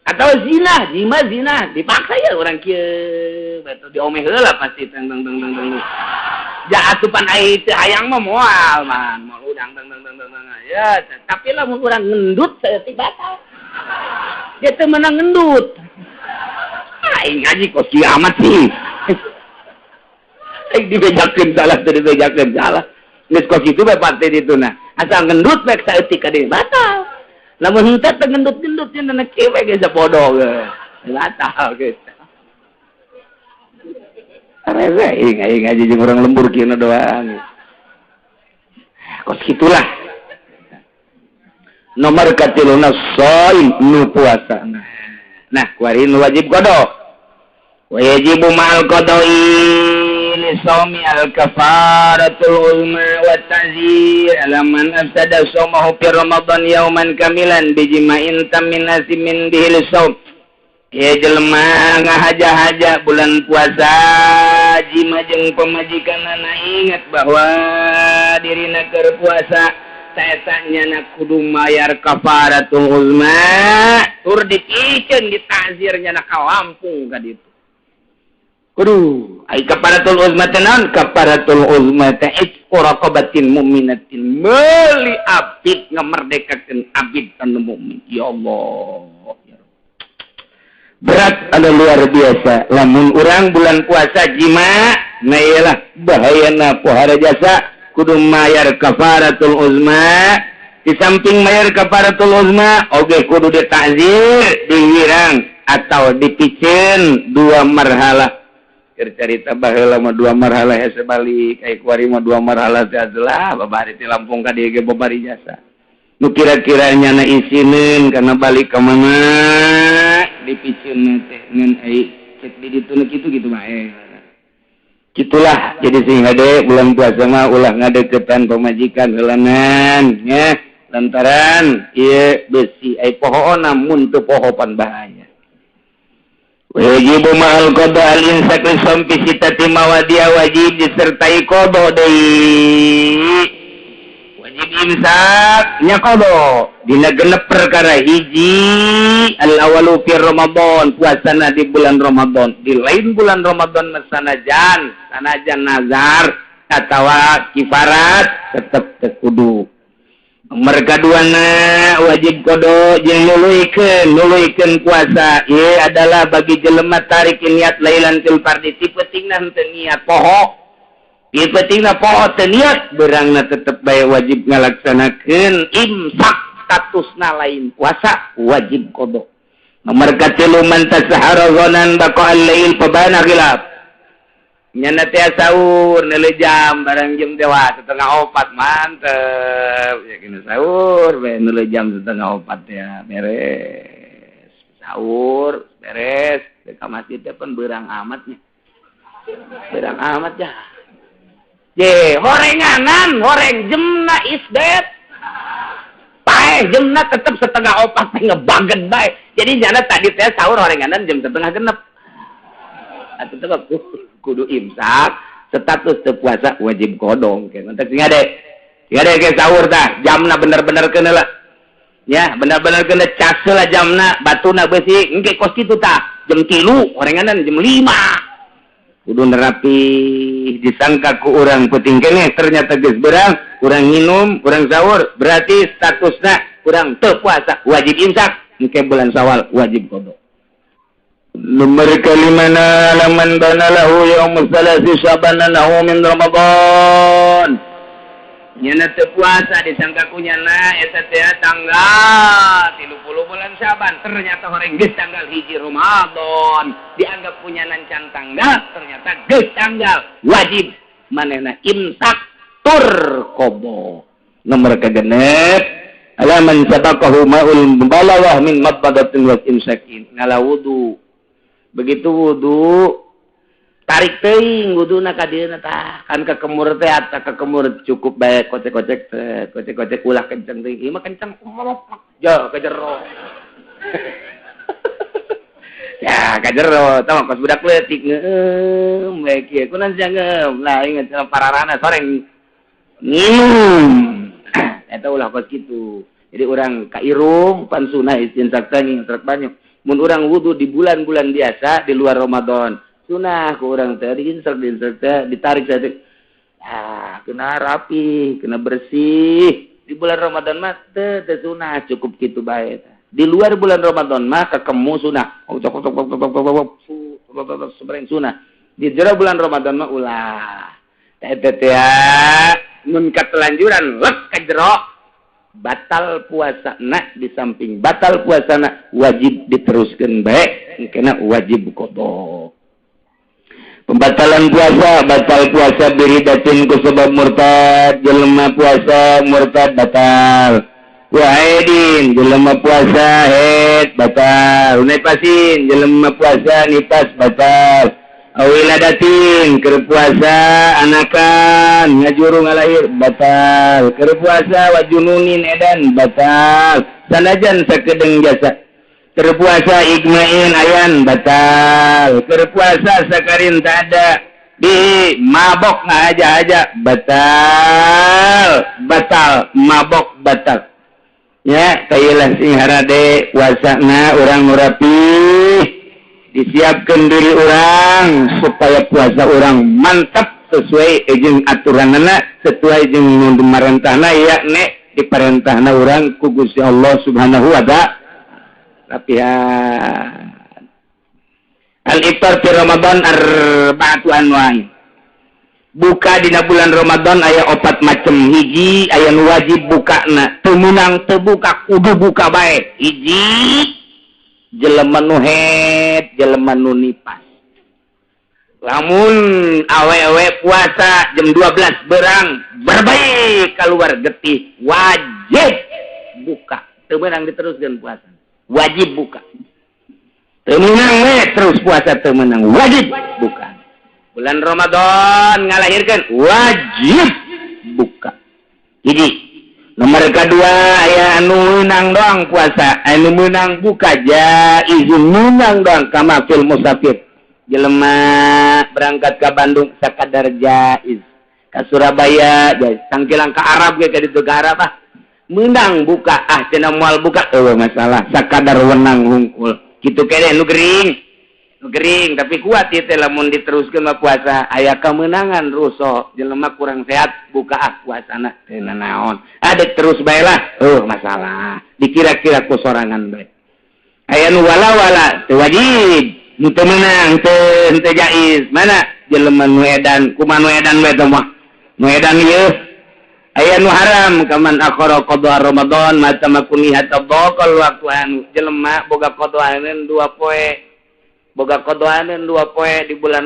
Atau zina, zina dipaksa ya urang kieu. Betul diomeh heula pasti teng. Ja asupan ai teu hayang mah moal man, moal udang teng. Ya, tapi lamun urang ngendut saeutik batal. Dia teu meunang ngendut. Aing ngaji kos kiamat sih. Aing dibejakeun salah teu dibejakeun salah. Geus kos kitu bae pate dituna. Asal ngendut bae saeutik ka dieu batal. Lamun henteu teu ngendut-ngendut cenah na cewek ge sapodo ge. Batal gitu. Rese aing ngaji jeung urang lembur kieu doang. Kos kitulah. Nomor katiluna shaim nu puasa. Nah, kuari nu wajib qada. Wajib ma'al qada'i li shaumi al-kafaratul ulma wa ta'zir alaman afsada shaumahu fi ramadan yauman kamilan bijima'in tamin nasimin bihil shaum. Ya jelema ngahaja-haja bulan puasa jima jeung pamajikanna ingat bahwa dirina keur puasa saetanya na kudu mayar kafaratul uzma tur dipikeun ditazirnya na ka Lampung ka ditu. Kudu ai kafaratul uzma tenan kafaratul uzma teh raqabatin mu'minatin meuli abid ngamerdekakeun abid anu mukmin. Ya Allah. Berat ada luar biasa lamun urang bulan puasa jima nah iyalah bahayana pohara jasa kudu mayar kafaratul uzma di samping mayar kafaratul uzma oge kudu ditakzir diwirang atau dipicen dua marhalah cerita baheula mah dua marhalah hese balik ai kuari mah dua marhalah teh adalah babari ti Lampung ka dieu ge babari jasa nu kira-kiranya na isinin karena balik ke mana dipicen teh ngan ai cek di ditu kitu gitu mah gitulah jadi sehingga deh bulan puasa mah ulah ngadeketan pamajikan heulangan nya lantaran ieu besi ai pohoona mun teu poho pan bahaya. Wajib ma'al qada al-insak li sampi sitati mawadia wajib disertai qada deui. Wajib imsak nya qada dina genep perkara hiji al-awalu fi Ramadan puasana di bulan Ramadan di lain bulan Ramadan sanajan nazar atawa kifarat tetep teu kudu. Nomor kaduana wajib qada jeung nuluykeun puasa ieu adalah bagi jelema tarik niat lailatul fardhi ti pentingna henteu niat poho. Ieu pentingna poho teu niat beurangna tetep bae wajib ngalaksanakeun imsak statusna lain puasa wajib qada. Nomor katilu man tasahara ghanan baqa al-lail fabana khilaf. Nyana teh sahur neuleuh jam barang jam dewa 3:30 mantep ya kena sahur we neuleuh jam 3:30 ya beres sahur beres ka masjid teh pun beurang amatnya ye horenganan horeng jemna isdet pae jemna tetep 3:30 teh ngebagen bae jadi nyana tadi teh sahur horenganan jam 3:30 atuh teh kudu imsak status teu puasa wajib kodong ke entek sing ade ke sahur tah jamna bener-bener keun heula nya bener-bener keun cas heula jamna batuna beusi engke kos kitu tah jam 3 orenganan jam 5 kudu nerapi disangka ku urang penting keneh ternyata geus beurang urang nginum urang sahur berarti statusna urang teu puasa wajib imsak engke bulan Syawal wajib kodong. Nomor kalimana laman bana lahu yaum salasi sabana lahu min Ramadan. Nyana teu puasa disangka kunyana eta teh tanggal 30 bulan Syaban ternyata horeng geus tanggal 1 Ramadan dianggap punyana can tanggal ternyata geus tanggal wajib manehna imsak tur qada. Nomor kagenep ala man sabaqahu ma'ul mubalawah min madmadatin wa imsakin ngala wudu begitu wudu tarik teuing wuduna ka dieuna tah kan ka kemur teh ata ka kemur cukup bae kocek ulah kenceng teuing ieu mah kenceng jo ka jero ya ka jero tah pas budak leutik ngeueum bae kieu kunaon jangeum lah inget pararana soreng nginum eta ulah kos kitu. Jadi orang ka irung pan sunah istinsak teuing trek banyak. Mun urang wudu di bulan-bulan biasa di luar Ramadan. Sunah ku urang teh diinsert teh ditarik saja. Ah, kena rapi, kena bersih. Di bulan Ramadan mah teu sunah cukup kitu bae teh. Di luar bulan Ramadan mah kakemu sunah. Sebereng sunah. Di jero bulan Ramadan mah ulah. Teh mun ketelanjuran lek ka jero batal puasana di samping batal puasana wajib diteruskeun bae engkena wajib qada. Pembatalan puasa batal puasa biridatin ku sebab murtad jelema puasa murtad batal. Wa aidin jelema puasa haid batal. Nipasin jelema puasa nipas batal. Awiladatin keur puasa anakan ngajuru ngalahir batal keur puasa wajununin edan batal sanajan sakedeung jasa keur puasa igmain ayan batal keur puasa sakarin tak ada di mabok ngaja-aja batal mabok batal ya kailah sing harade puasana urang nu rapih disiapkan diri orang supaya puasa orang mantap sesuai jeung aturanana sesuai jeung nu marentahna yakni diperintahna orang ku Gusti Allah Subhanahu wa ta'ala. Rapihan al-iftar fi Ramadan arba'atu anwa'. Buka dina bulan Ramadan aya 4 macam. Hiji aya nu wajib bukana teu meunang teu buka kudu buka bae. Hiji jelema nu haid, jelema nu nipas. Lamun awewe puasa jam 12 berang berbaik keluar getih wajib buka. Teu meunang diteruskeun puasa. Wajib buka. Teu meunang we terus puasa teu meunang wajib buka. Bulan Ramadan ngalahirkeun wajib buka. Jadi nomor kedua aya anu meunang doang puasa, anu meunang buka izin meunang doang kama fil musafir. Jelema berangkat ke Bandung sakadar jaiz. Ka Surabaya jaiz. Sangkilang ka Arab ge ka ditu ka Arab meunang buka cenah moal buka eueuh masalah sakadar wenang hungkul. Kitu keneh nu gering tapi kuat ieu teh lamun diteruskeun mah puasa aya kemenangan ruso jelema kurang sehat buka puasana teu naon ada terus bae lah masalah dikira-kira ku sorangan bae aya nu wala teu wajib nu teu meunang teu jaiz mana jelema nu edan kumaha nu edan bae teh mah nu edan ieu aya nu haram kaman akhara qada Ramadan mata makuni hatta baqal waktu anu jelema boga qadaaneun 2 poe boga qadaaneun 2 poe di bulan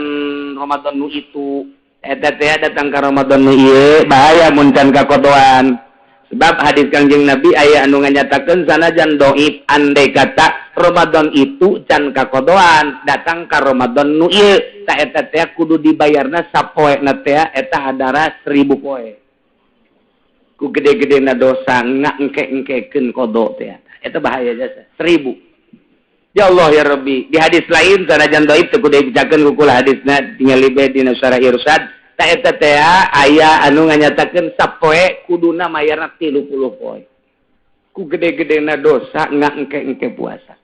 Ramadan nu itu eta teh datang ka Ramadan nu ieu bahaya mun can ka qadaan sebab hadis Kangjeng Nabi aya anu nganyatakeun sanajan dhaif andai kata Ramadan itu can ka qadaan datang ka Ramadan nu ieu ta eta teh kudu dibayarna sapoena teh eta hadara 1000 poe ku gede-gedena dosa ngangke-engkekeun qada teh eta bahaya jasa 1000. Ya Allah ya Rabbi, di hadis lain sanajan dhaif teu kudu dibacakeun ku hadisna tinggal libe dina syarah irsyad ta eta teh aya anu nganyatakeun sapoe kuduna mayarna 30 poe. Ku gede-gedena dosa ngangke-engke puasa.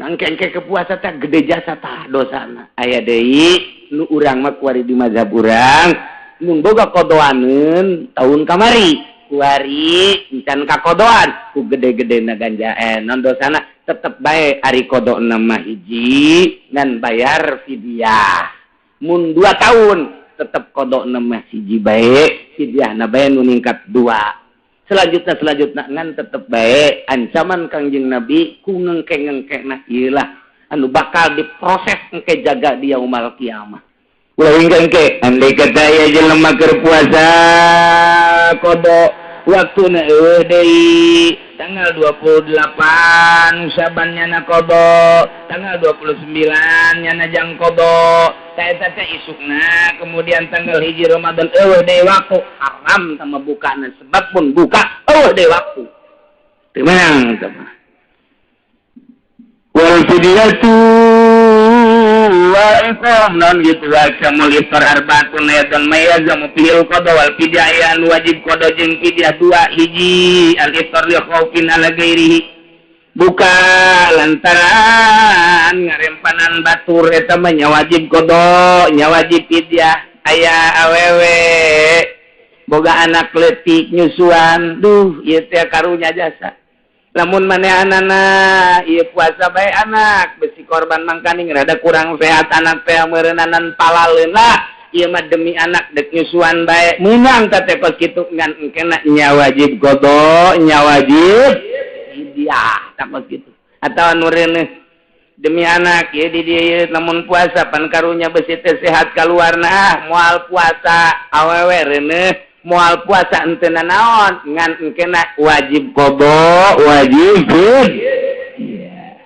Ngangke-engke ke puasa teh gede jasa tah dosana. Aya deui nu urang mah kuari di mazhab urang mun boga qadaaneun taun kamari kuari encan ka qadaan ku gede-gedena ganjaen non dosana tetep bae ari qadaana mah hiji ngan bayar fidyah. Mun 2 tahun tetep qadaana mah hiji bae, fidyahna bae nu ningkat 2. Selanjutnya ngan tetep bae ancaman Kangjeng Nabi ku ngengke-ngengkena ieu lah anu bakal diproses engke jaga di yaumul kiamah. Ulah engke andai kata ya jelema keur puasa qada waktuna eueuh deui tanggal 28 Syaban nyana qada tanggal 29 nyana jang qada saeta teh isukna kemudian tanggal 1 Ramadan eueuh deui waktu haram sama bukaana sebab pun buka eueuh deui waktu teu meunang eta mah wal fidyatu wa iqam non gitu wae mul iftar arbaatun dan mayazamu fil qada wal fidyah wajib qada jeung fidyah dua hiji al iftar li khaufin ala ghairihi buka lantaran ngarempanan batur eta mah nya wajib qada nya wajib fidyah aya awewe boga anak leutik nyusuan duh ieu teh karunya jasa lamun manehanana ieu puasa bae anak besi korban mangkaning rada kurang sehat anak teh meureunanan palaleun lah ieu mah demi anak dek nyusuan bae meunang teh pas kitu ngan engkena nya wajib qada nya wajib fidyah takos kitu atawa nu reuneuh demi anak ieu di dieu lamun puasa pan karunya besi teh sehat kaluarna moal puasa awewe reuneuh moal puasa ente naon ngan engkena wajib qada wajib fidyah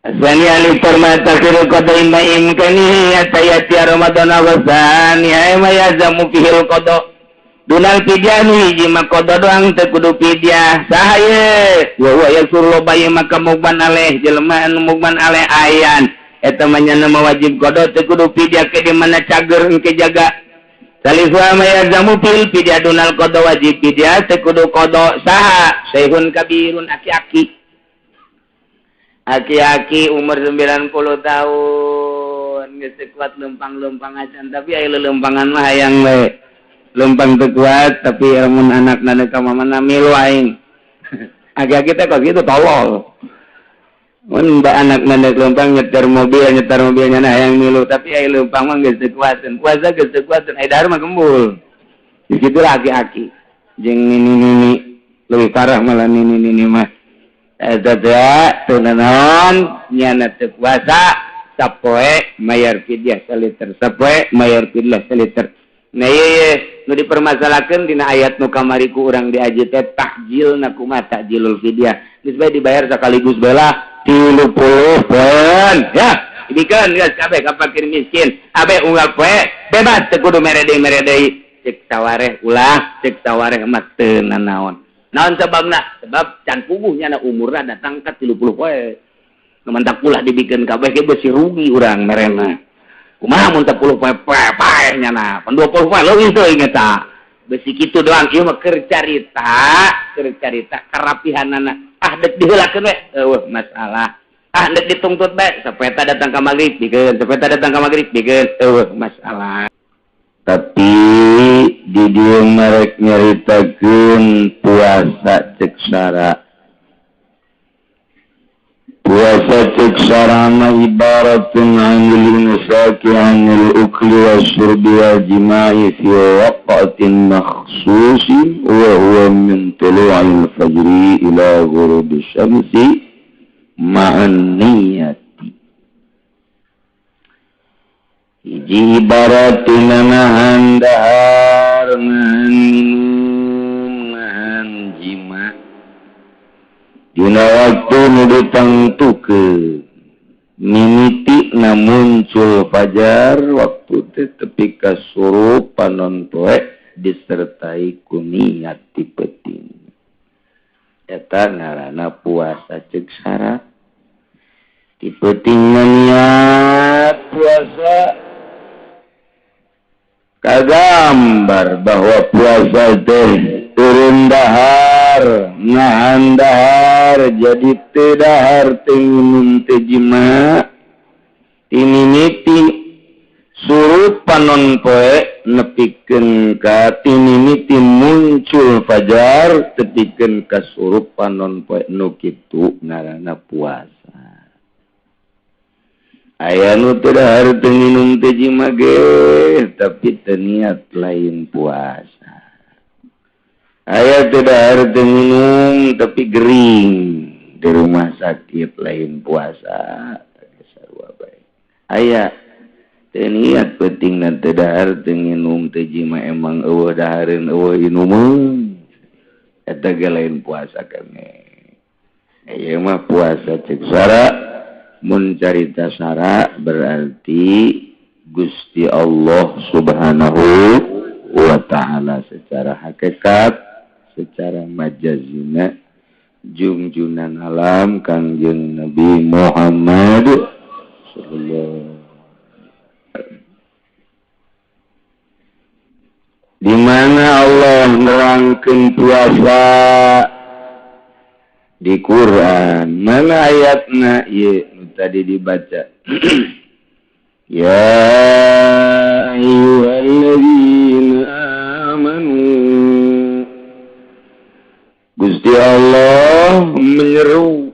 asani ali permata kira qada imaim kani atayati Ramadan awasani ay mayazamu fihil qada dunal fidyah hiji mah qada doang teu kudu fidyah saha wa yasurlu bayi maka mugban aleh jelema anu mugban aleh ayan eta mah nya wajib qada teu kudu fidyah ke di mana cager engke jaga Salifwa mayazamu fil fidyah dunal qada wajib fidyah teu kudu qada saha sayhun kabirun aki-aki umur 90 tahun geus kuat lempang-lempang acan tapi aya lelempangan mah hayang we lempang teu kuat tapi lamun anakna teh ka mamana milu aing aki-aki teh kok kitu tolol mun mbak anak nandek lempang nyetir mobilnya na hayang milu tapi ai lempang mah geus teu kuateun puasa geus teu kuateun ai dahar mah gembul disitulah aki-aki jeung nini leuwih parah malah nini mah eta teh teu naon nyana teu puasa sapoe mayar fidyah saliter sapoe mayar fidyah saliter nah ieu nu dipermasalakeun dina ayat nu kamari ku urang diaji teh tahjilna kumaha tahjilul fidyah geus bae dibayar sakaligus bae 30 poin ya dibikeun geus kabeh ka fakir miskin abe unggal poe bebas teu kudu mere-mere cek sawareh ulah cek sawareh mah teu nanaon naon sababna sebab can puguhnya na umurna datang ka 30 poe mantak ulah dibikeun kabeh ge beusi rugi urang merena kumaha mun 10 poe paeh nya na pan 20 poe leuwih teuing eta beusi kitu doang ieu mah keur carita karapihanana dek diheulakeun we eueuh masalah dek ditungtut bae sapoeta datang ka magrib dikeun eueuh masalah tapi di dieu merek nyaritakeun puasa cek sara puasa cek sara mah ibaratun anil imsaki anil ukli wasyurbi wal jima'i fi waqtin makhsusin wa huwa min tulu'il fajri ila ghurubi syamsi ma'an niyati hiji ibaratin nahan dahar nahan minum nahan jima dina waktu nu ditengtukeun mimiti na muncul fajar waktu teh tepi kasurupan poe disertai ku niat ti peuting eta ngaranna puasa cek syarat ti peuting niat puasa kagambar bahwa puasa teh turun dahar nahan dahar jadi teu dahar teu minum teu jima tinimiti surupan non poe nepikeun ka tinimiti muncul fajar tepikeun ka surupan non poe nu kitu ngaranna puasa aya nu teu dahar teu minum teu jima ge tapi teu niat lain puasa aya teu dahar teu minum tapi gering di rumah sakit lain puasa sarua bae aya teu niat pentingna teu dahar teu nginum teu jima emang eueuh dahareun eueuh inumeun eta ge lain puasa kene. Ieu mah puasa cek sara mun carita sara berarti Gusti Allah Subhanahu wa taala secara hakikat, secara majazina junjunan alam Kangjeng Nabi Muhammad sallallahu di mana Allah nerangkeun puasa di Quran. Mana ayatna ye tadi dibaca. Ya ayyuhalladzina amanu. Gusti Allah menyeru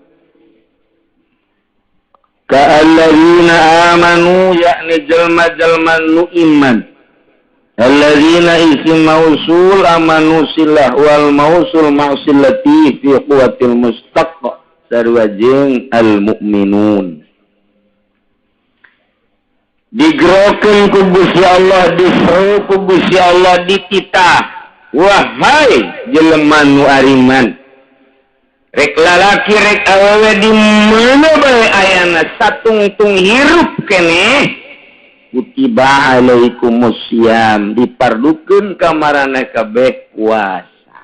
ka alladzina amanu yakni jalma-jalma nu iman. Alladzina isim mausul amanu silah wal mausul ma'silati fi quwwatil mustaq sarwajeng al mu'minun. Digerokeun ku Gusti Allah, diseru ku Gusti Allah, dititah wahai jelema nu ariman rek lalaki rek awewe di mana bae ayana satungtung hirup keneh kutiba alaikumus syiyam dipardukeun ka maraneh kabeh puasa.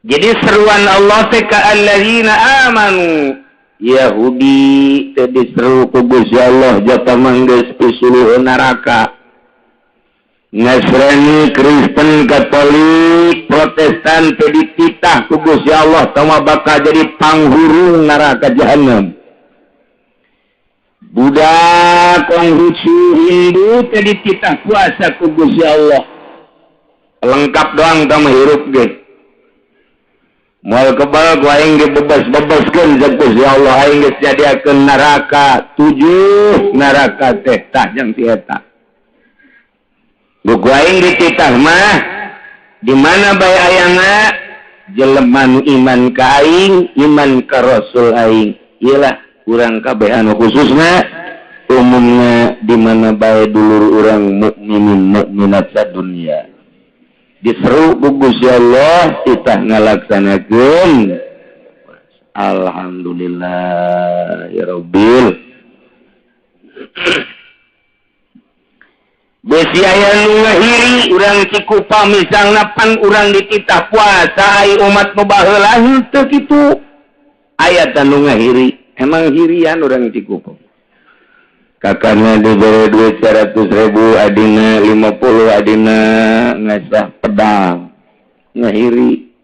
Jadi seruan Allah teh ka alladzina amanu Yahudi teh diseru ku Gusti Allah jata manggeus pisuluh neraka. Nasrani, Kristen, Katolik, Protestan teh dititah ku Gusti Allah tama bakal jadi panghuru neraka jahanam. Budak Konghucu Hindu tadi dititah puasa ku Gusti Allah. Lengkap doang sama hirup ge. Moal kebal ku aing ge bebas-bebaskeun jeung Gusti Allah aing geus jadiakeun neraka 7 neraka teh tah jeung ti eta. Ku aing dititah mah di mana bae ayana jelema nu iman ka aing, iman ka Rasul aing. Iyalah urang kabeh anu khususna umumna di mana bae dulur urang mukminin mukminat sadunya diseru ku Gusti Allah kita ngalaksanakeun alhamdulillah ya rabbil besi aya nu ngahiri urang cikupa misalna pan urang dititah puasa ai umat nu baheula henteu kitu aya anu ngahiri. Emang hirian orang Cikupa. Kakaknya diberi duit 100.000, adina 50, adina ngasah pedang. Ngahiri.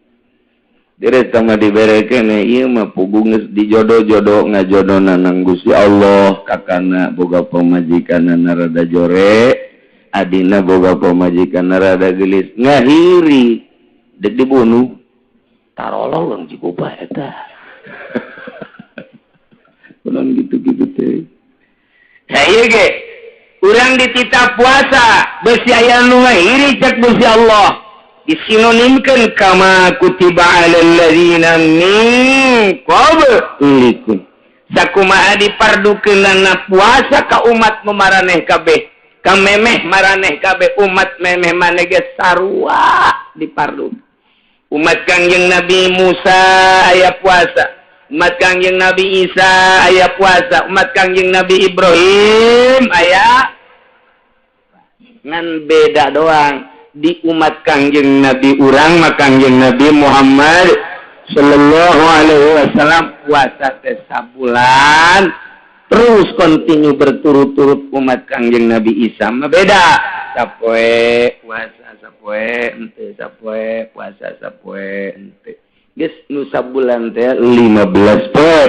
Dire sama diberi kene, iya mah pugung dijodoh-jodoh ngajodoh nang Gusti Allah. Kakaknya boga pemajikan narada jore, adina boga pemajikan narada gelis. Ngahiri. Dek dibunuh. Tarolong orang Cikupa eta. Kurang gitu-gitu teh. Saya ge, urang dititah puasa, besi aya nu ngahiri cek Gusti Allah. Disinonimkeun kama kutiba alal ladzina min qablikum. Sakumaha dipardukeunna puasa ka umat maraneh kabeh. Ka memeh maraneh kabeh umat memeh maneh ge sarua dipardu. Umat Kangjeng Nabi Musa aya puasa. Umat Kangjeng Nabi Isa aya puasa, umat Kangjeng Nabi Ibrahim aya ngan beda doang di umat Kangjeng Nabi urang mah Kangjeng Nabi Muhammad sallallahu alaihi wasallam puasa teh sabulan terus kontinu berturut-turut. Umat Kangjeng Nabi Isa mah beda, sapoe puasa sapoe henteu, sapoe puasa sapoe henteu. Geus nu sabulan teh 15 poe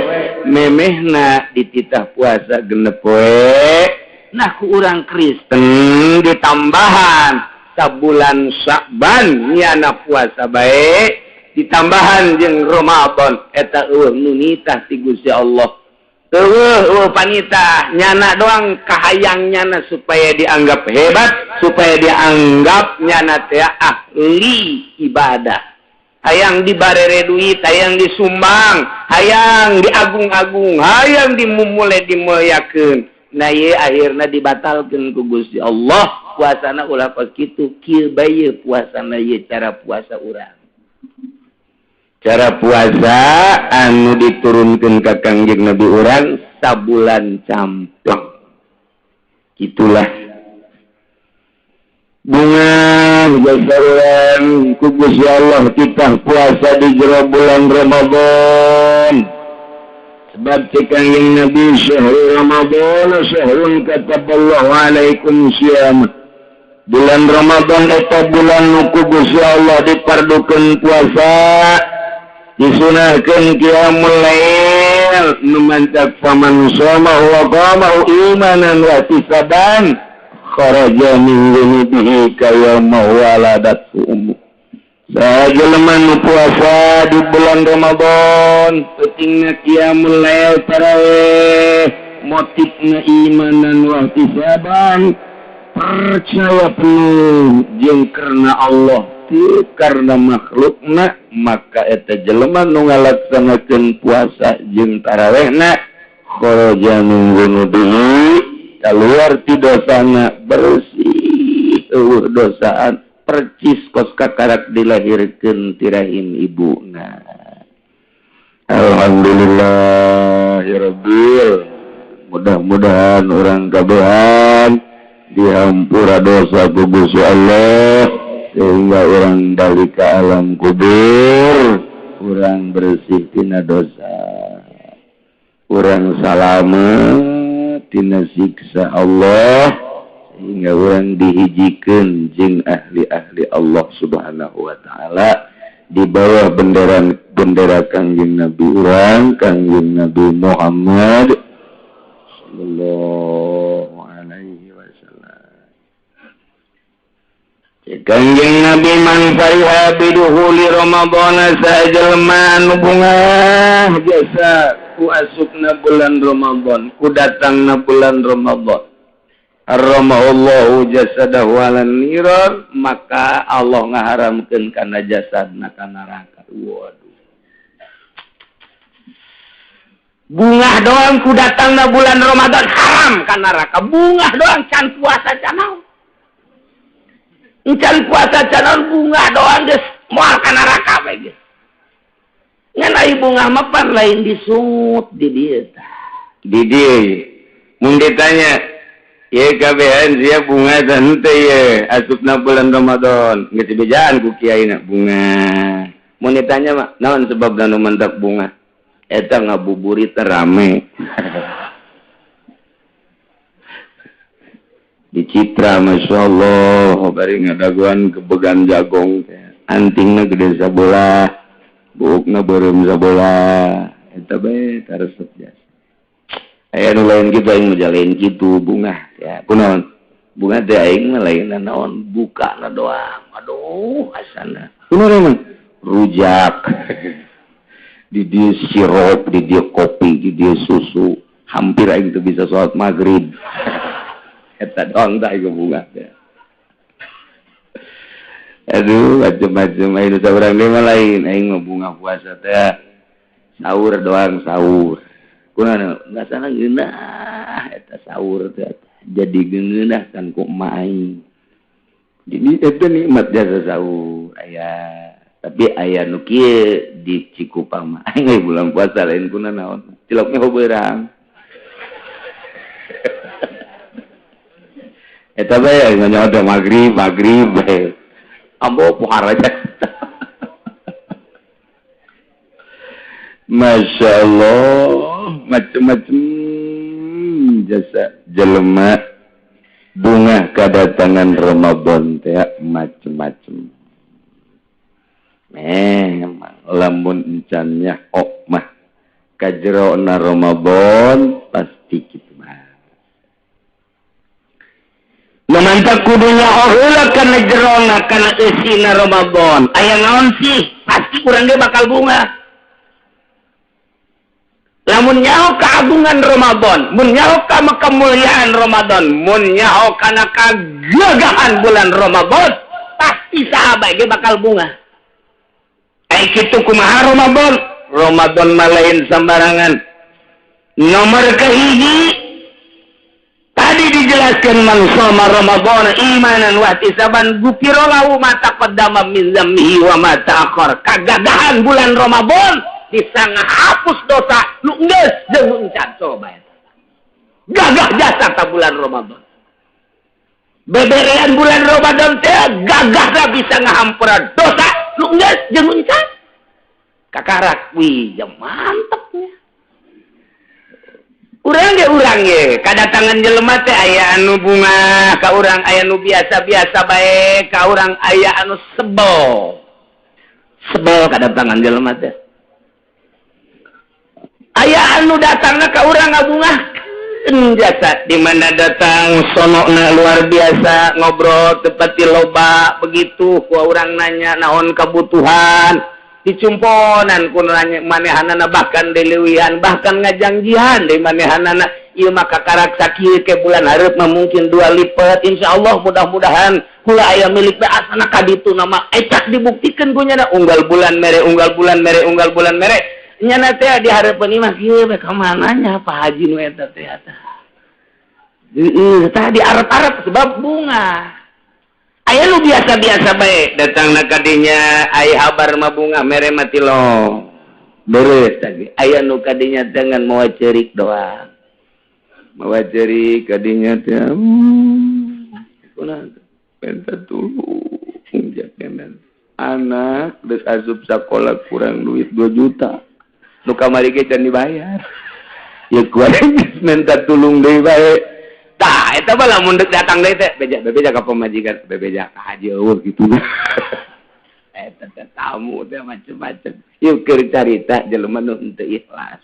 memehna dititah puasa genep poe. Nah ku urang Kristen ditambahan sabulan Sya'ban nyana puasa bae ditambahan jeung Ramadan eta nu nitah ti Gusti Allah. Panitah nyana doang kahayang nyana supaya dianggap hebat, supaya dianggap nyana teh ahli ibadah. Hayang dibarere duit, hayang disumbang, hayang diagung-agung, hayang dimumule dimuliakeun. Nah ye akhirna dibatalkeun ku Gusti Allah. Puasana ulah pas kitu, kieu bae puasana ye cara puasa urang. cara puasa anu diturunkan ke Kangjeng Nabi urang sabulan camplong. Itulah bunga jasaran ku Gusti Allah kita puasa di jero bulan Ramadan. Sebab Kangjeng Nabi syahrul Ramadan syahrun kataballahu alaikum syiyam. Bulan Ramadan eta bulan nu ku Gusti Allah dipardukeun puasa. Disunahkan qiyamul lail numantak faman shoma wa qama imanan wa ihtisaban kharaja min dhunubihi kayawma waladatu ummu. Sajelema nu puasa di bulan Ramadan pentingna qiyamul lail tarawih motifna imanan wa ihtisaban percaya penuh jeung karena Allah karena makhlukna maka eta jelema nu ngalaksanakeun puasa jeung tarawihna kharaja min dzunubihi kaluar ti dosana bersih eueuh dosaan percis kos kakarak dilahirkeun ti rahim ibuna. Alhamdulillahirabbil mudah-mudahan urang kabehan dihampura dosa ku Gusti Allah sehingga orang balik ke alam kubur orang bersih tina dosa orang salamet tina siksa Allah sehingga orang dihijikeun jeung ahli-ahli Allah subhanahu wa ta'ala di bawah bendera Kangjeng Nabi urang Kangjeng Nabi Muhammad sallallahu alaihi wasallam. Kangjeng Nabi man fariha biduhuli Ramadan sajelma anu bungah jasa ku asupna bulan Ramadan ku datangna bulan Ramadan arramahullahu jasadahu alan niran maka Allah ngaharamkeun kana jasadna kana neraka. Waduh, bungah doang ku datangna bulan Ramadan haram kana neraka. Bungah doang can puasa can encan puasa calon bunga doang geus moal ka neraka bae geus. Ngan aya bunga mah pan lain disungut di dieu tah. Di dieu mun ditanya, "Ye kabehan sia bunga teh teh ye asupna bulan Ramadan." Geus dibejaan ku kiaina bunga. Mun ditanya mah, "Naon sebabna nu mantap bunga?" Eta ngabuburit rame. Di Citra Masya Allah bari ngadaguan kebegan jagong antingna gede sabola buukna beureum sabola eta bae taresep jasa aya nu lain kitu aing mejalain kitu bunga ya kunaon bunga teh aing mah lain naon bukana doang aduh asana kunaon emang rujak di dieu sirup di dieu kopi di dieu susu hampir aing teu bisa salat maghrib. Eta doang tak ikut bunga ya. Aduh, macam-macam itu orang lima lain. Aing mau bunga puasa teh sahur doang sahur. Kuna nggak sana geunah, eta sahur teh jadi geunah kan ku emak aing. Jadi eta nikmat jasa sahur aya. Tapi aya nu kieu di Cikupang mah aing bulan puasa lain kuna naon. Ciloknya heubeurang. Eta bae nganyodo maghrib bae. Ambo pohar aja. Masya Allah, macam-macam jasa jelema bunga kedatangan Ramadan teh macam-macam. Memang lamun encannya mah kajrona Ramadan pasti kitu. Memantak kudunya heula kana jerona kana eusina Ramadan. Aya naon sih? Pasti urang ge bakal bunga. Lamun nyaho kaagungan Ramadan, mun nyaho ka kemuliaan Ramadan, mun nyaho kana kagagahan bulan Ramadan, pasti sahabat ge bakal bunga. Ai kitu kumaha Ramadan? Ramadan mah lain sambarangan. Nomor kahiji tadi dijelaskan jelaskeun man shoma ramadhana imanan wa ihtisaban ghufira lahu ma taqaddama min dzambihi wa ma ta'akhkhar. Kagagahan bulan Ramadan bisa ngahapus dosa nu geus jeung nu encan coba eta. Gagah jasa ka bulan Ramadan. Beberean bulan Ramadan teh gagah bisa ngahampura dosa nu geus jeung nu encan. Kakarak wih mantepnya. Urang ge kadatangan jelema teh aya anu bunga ka urang, aya anu biasa-biasa bae ka urang, aya anu sebel kadatangan jelema teh. Aya anu datangna ka urang ngabungahkeun jasa, di mana datang sonona luar biasa, ngobrol tepati loba begitu ku urang nanya naon kebutuhan. Dicumponan ku manehanana bahkan delewihan bahkan ngajanggihan di manehanana ieu mah kakarak sakieu ke bulan hareup mah mungkin 2 lipat insyaallah mudah-mudahan kula aya milik asana ka ditu nama ecak dibuktikeun ku nya unggal bulan mere nyana teh di hareupeun imah kieu be ka mananya Pak Haji nu eta teh tah di arep-arep sebab bunga. Aya lu biasa-biasa bae datangna ka dinya aya habar mah bunga mere mati lo beres tadi aya nu ka dinya dengan moal ceurik doang moal ceurik ka dinya teh kunaon penta tulung jakenan anak geus asup sakola kurang duit 2 juta nu kamari ge can dibayar ya kuaring minta tulung deui bae. Tah, eta mah lamun deuk datang deui teh bebeja ka pamajikan, bebeja ka haji eueuh kitu. Eta teh tamu teh macem-macem. Ieu keur carita jelema nu henteu ikhlas.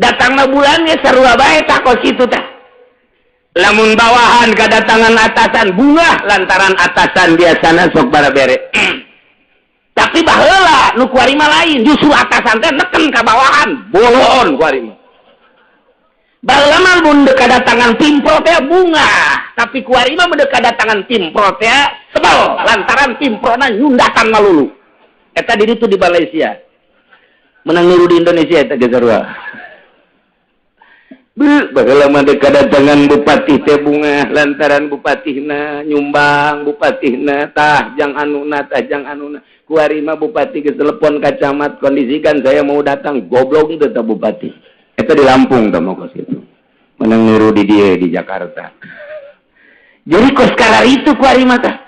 Datangna bulan ge sarua bae tah kos kitu teh. Lamun bawahan kadatangan atasan bunga lantaran atasan biasana sok barabere. Tapi baheula nu kuari mah lain, justru atasan teh neken ka bawahan, bolon kuari mah. Balama mun kadatangan timpro teh bunga, tapi kuari mah mun kadatangan timpro teh sebel lantaran timprona nyundatan malulu. Eta di ditu di Malaysia. Menang niru di Indonesia eta ge sarua. Baheula mah kadatangan bupati teh bunga lantaran bupatihna nyumbang, bupatihna tah jang anuna. Kuari mah bupati geus telepon ka camat kondisikan saya mau datang goblok itu teh bupati. Itu di Lampung tamo kos itu. Menang niru di dia di Jakarta. Jadi kos karar itu kuari mata.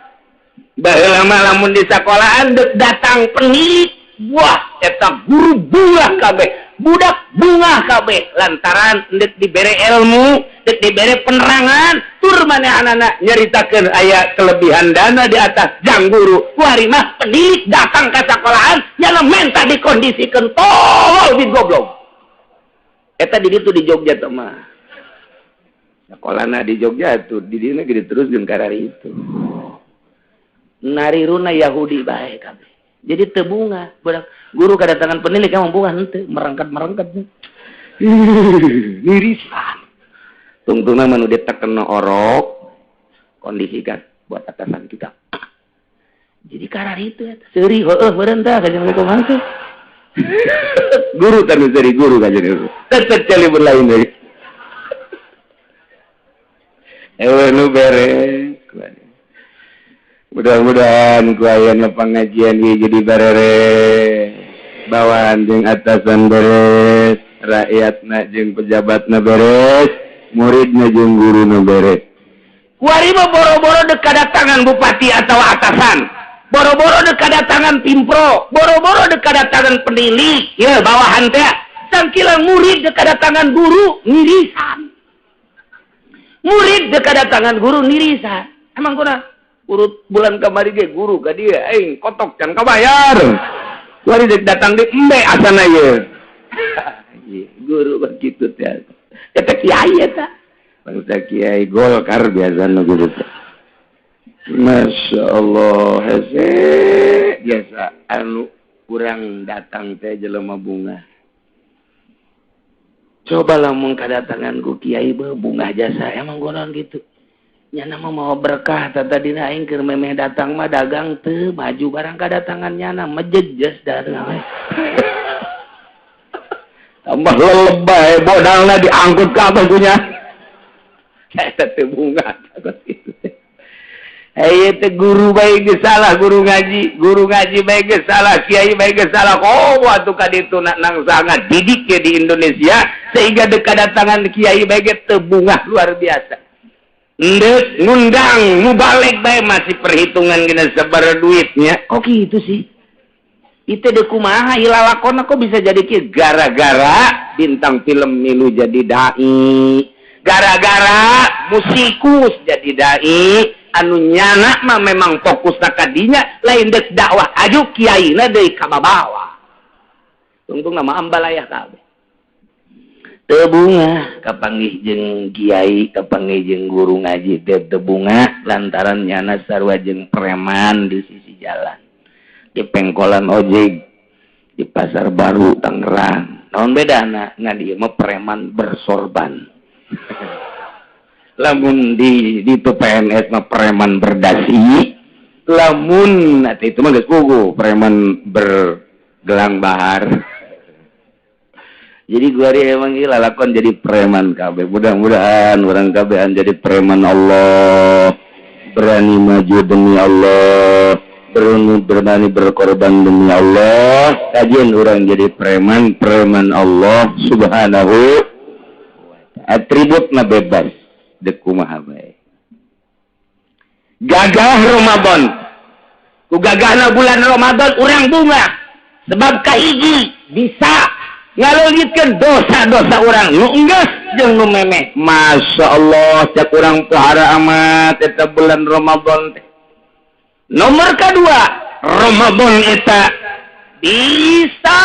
Baheula mah lamun di sekolahan datang penilik buah eta guru bunga kabeh, budak bunga kabeh lantaran dek dibere ilmu, dek dibere penerangan, tur manehanana nyaritakeun aya kelebihan dana di atas jang guru. Kuari mah penilik datang ka sekolahan nya menta dikondisikeun tolol di goblok. Eta di ditu di Jogja teh mah. Sekolahna di Jogja tuh di dieu ge diteruskeun karari itu. Nariruna Yahudi bae kabeh. Jadi teu bunga, budak guru kadatangan penilik emang bunga henteu, merengket. Irisan. Tungtungna mah nu ditekenna orok kondisikan buat atasan kita. Jadi karari itu eta. Seuri heueuh beureun tah ka jeung kumaha teh. Guru tanu dari guru kajian itu tetep cali berlain dari nu beres mudah-mudahan ku aya pangajian ieu jadi beres bawahan jeung atasan beres rakyatna jeung pejabatna beres muridna jeung guruna beres kuari mah boro-boro deuk kadatangan bupati atau atasan boro-boro dek kadatangan timpro, boro-boro dek kadatangan penilik, ya bawahan teh, sangkilang murid dek kadatangan guru nirisan, murid dek kadatangan guru nirisan, emang kuna urut bulan kamari ge guru ka dia, kotok can kabayar, kuari dek datang dek embe asana ye, guru begitu teh, eta kiai eta, bangsa kiai Golkar biasana guru teh. Masya Allah, hese biasa anu kurang datang teh jelema bunga. Coba lamun kadatangan ku kiai bunga jasa emang gonon gitu. Nya nama mau berkah tadina aing keur memeh datang mah dagang teu maju barang kadatangan nyana mejejes dareung. Tambah lebay bodalna diangkut ka abah punya. Saya teh bunga takut itu teh. Teh guru baik ge salah, guru ngaji baik ge salah, kiai baik ge salah. Oh, atuh ka ditu nang sangat didik ya di Indonesia sehingga kedatangan kiai baik ge teu bunga luar biasa. Ndek ngundang mubalik bae masih perhitungan gina sabar duitnya. Kok gitu sih? Itu deh kumaha ilalakona kok bisa jadi kieu gara-gara bintang film milu jadi dai. Gara-gara musikus jadi dai. Anu nyana mah memang fokus kadinya lain dek dakwah aju kiaina deui ka babawa. Untung nama ambalayah kabeh. Teu bunga kapanggih jeung kiai, kapanggih jeung guru ngaji teh teu bunga lantaran nyana sarua jeung preman di sisi jalan. Di pengkolan ojek di Pasar Baru Tangerang. Naon bedana? Ngadieu mah preman bersorban. Lamun di PNS mah preman berdasi, lamun nanti itu mah geus puguh preman bergelang bahar. Jadi gua emang gila lakon jadi preman kabeh. Mudah-mudahan orang kabehan jadi preman Allah, berani maju demi Allah, berani berkorban demi Allah. Kajian orang jadi preman Allah Subhanahu. Atributna bebas. Dekumaha bae. Gagah Ramadan. Ku gagahna bulan Ramadan urang bunga. Sebab kahiji bisa ngaleulitkeun dosa-dosa urang nu enggeus jeung nu memeh. Masyaallah cak urang pohara amat eta bulan Ramadan teh. Nomor kedua, Ramadan eta bisa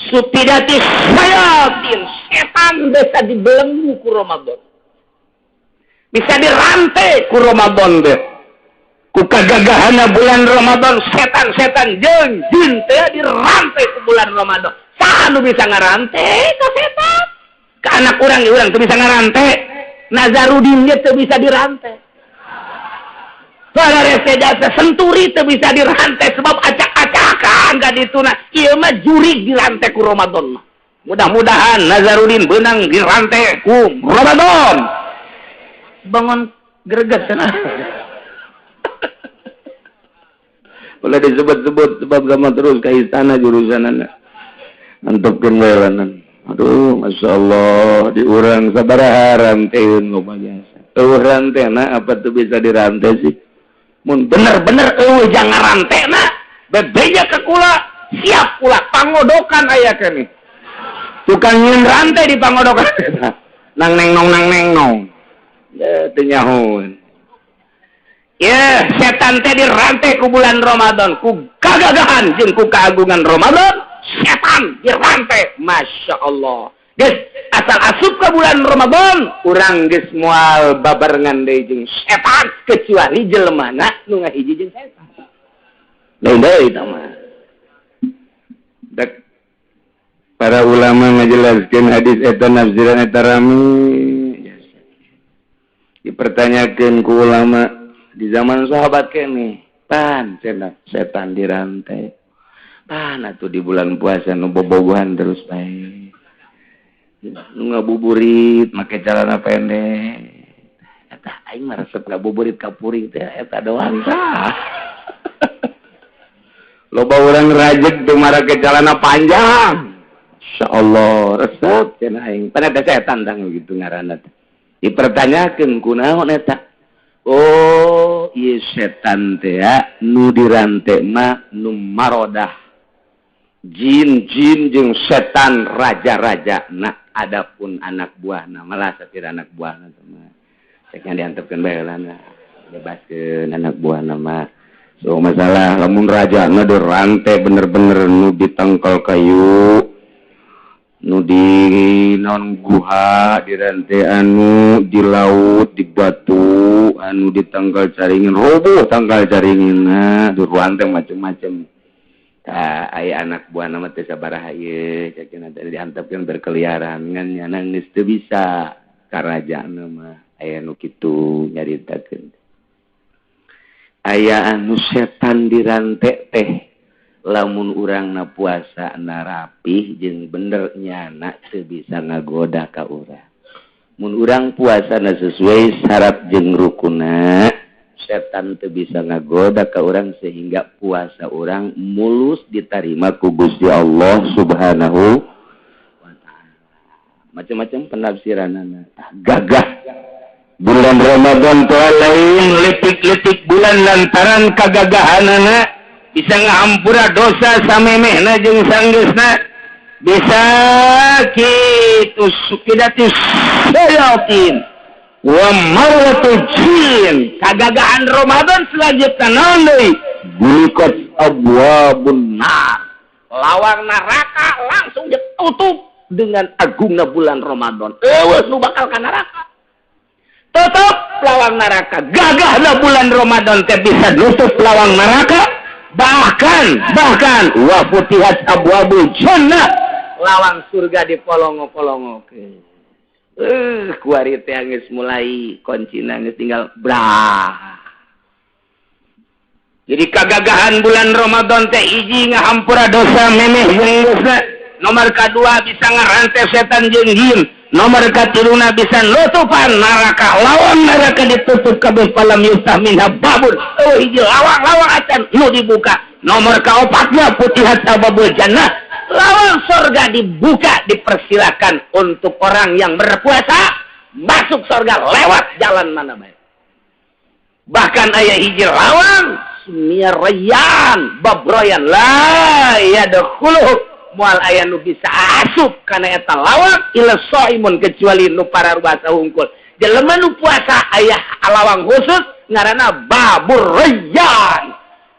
supidati sayatin setan bisa dibelenggu ku Ramadan, bisa dirantai ku Ramadan deh. Ku kagagahana bulan Ramadan setan-setan jeung jin teh dirantai ku bulan Ramadan. Saha nu bisa ngarantai ka setan? Ka anak urang teu bisa ngarantai. Nazarudin ge teu bisa dirantai. Para resejata senturi teu bisa dirantai sebab acak-acakan ka dituna. Ieu mah jurig dirantai ku Ramadan. Mudah-mudahan Nazarudin beunang dirantai ku Ramadan. Bangun greget cenah. Boleh disebut-sebut sebab sama terus ka istana jurusanana. Antepkeun we lanan. Aduh, masyaallah di urang sabaraha ranteun ngomongnya. Rantai apa tuh bisa dirantai sih? Mun bener-bener jangan rantai bebeja ke kula siap kula pangodokan aya kene. Tukang nyeun rantai di pangodokan. Nang neng nong. Ya teu nyahoun. Ya setan teh dirantai ku bulan Ramadan ku gagagahan jeung ku keagungan Ramadan setan dirantai. Masya Allah. Geus asal asup ke bulan Ramadan urang geus moal babarengan deui jeung setan kecuali jelemana nu ngahiji jeung setan. Lain deui eta mah. Dak para ulama ngajelaskeun hadis eta nafsiran eta rami. Dipertanyakeun ku ulama di zaman sahabat kene, pan setan dirantai. Pan atuh di bulan puasa nu bobogohan terus bae. Nu ngabuburit make celana pendek. Eta aing mah resep ngabuburit ka puring teh eta doang tah. Loba urang rajek teu make celana panjang. Insyaallah resep cenah aing. Pan eta setan tah gitu ngaranna teh. Dipertanyakeun kunaon eta? Oh, ieu setan teh nu dirantai mah nu marodah. Jin-jin jeung setan raja-raja na adapun anak buahna malah satir anak buahna mah cek diantepkeun bae lana bebaskeun anak buahna mah so masalah lamun rajana dirantai bener-bener nu ditengkel kayu nu di non guha dirantai anu di laut di batu anu ditengkel caringin roboh tangkal caringinna dirantai macem-macem. Aya anak buah nama teh sabaraha ieu cakeun tadi diantepkeun berkeliaran ngan nyana geus teu bisa karajana mah aya nu kitu nyaritakeun. Aya anu setan dirantai teh lamun urangna puasa na rapih jeung bener nyana teu bisa ngagoda ka urang. mun urang puasana sesuai syarat jeung rukuna, setan teu bisa ngagoda ka urang sehingga puasa urang mulus diterima ku Gusti Allah Subhanahu wa taala. Macam-macam penafsiranana. Gagah bulan Ramadan teh lain letik-letik bulan lantaran kagagahanana bisa ngahampura dosa samemehna jeung sanggeusna. Bisa kitu sukidatis sayatin wa marwatul jin. Kagagahan Ramadan selanjutnya naon deui? Bulikat abwabun nar. Lawang neraka langsung ditutup dengan agungna bulan Ramadan. Eueus nu bakal ka neraka. Tutup lawang neraka. Gagahna bulan Ramadan teh bisa nutup lawang neraka. Bahkan wa futihat abwabul jannah. Lawang surga dipolongo-polongo ke. Kuari teh geus mulai kuncina geus tinggal brah. Jadi kagagahan bulan Ramadan teh hiji ngahampura dosa memeh jeung dosa. Nomor kadua bisa ngarantai setan jeung jin. Nomor katiluna bisa nutupan neraka. Lawang neraka ditutup kabeh palam yuftah minha babun. Hiji lawang acan nu dibuka. Nomor kaopatna putihat abwabul jannah. Lawang surga dibuka, dipersilakan untuk orang yang berpuasa masuk surga lewat jalan mana baik. Bahkan aya hiji lawang sumirayan babroyan la yadkhuluh moal aya nu bisa asup kana eta lawang ila shaimun kecuali nu pararuasa hungkul. Jelema nu puasa aya lawang khusus ngaranna babur rayyan.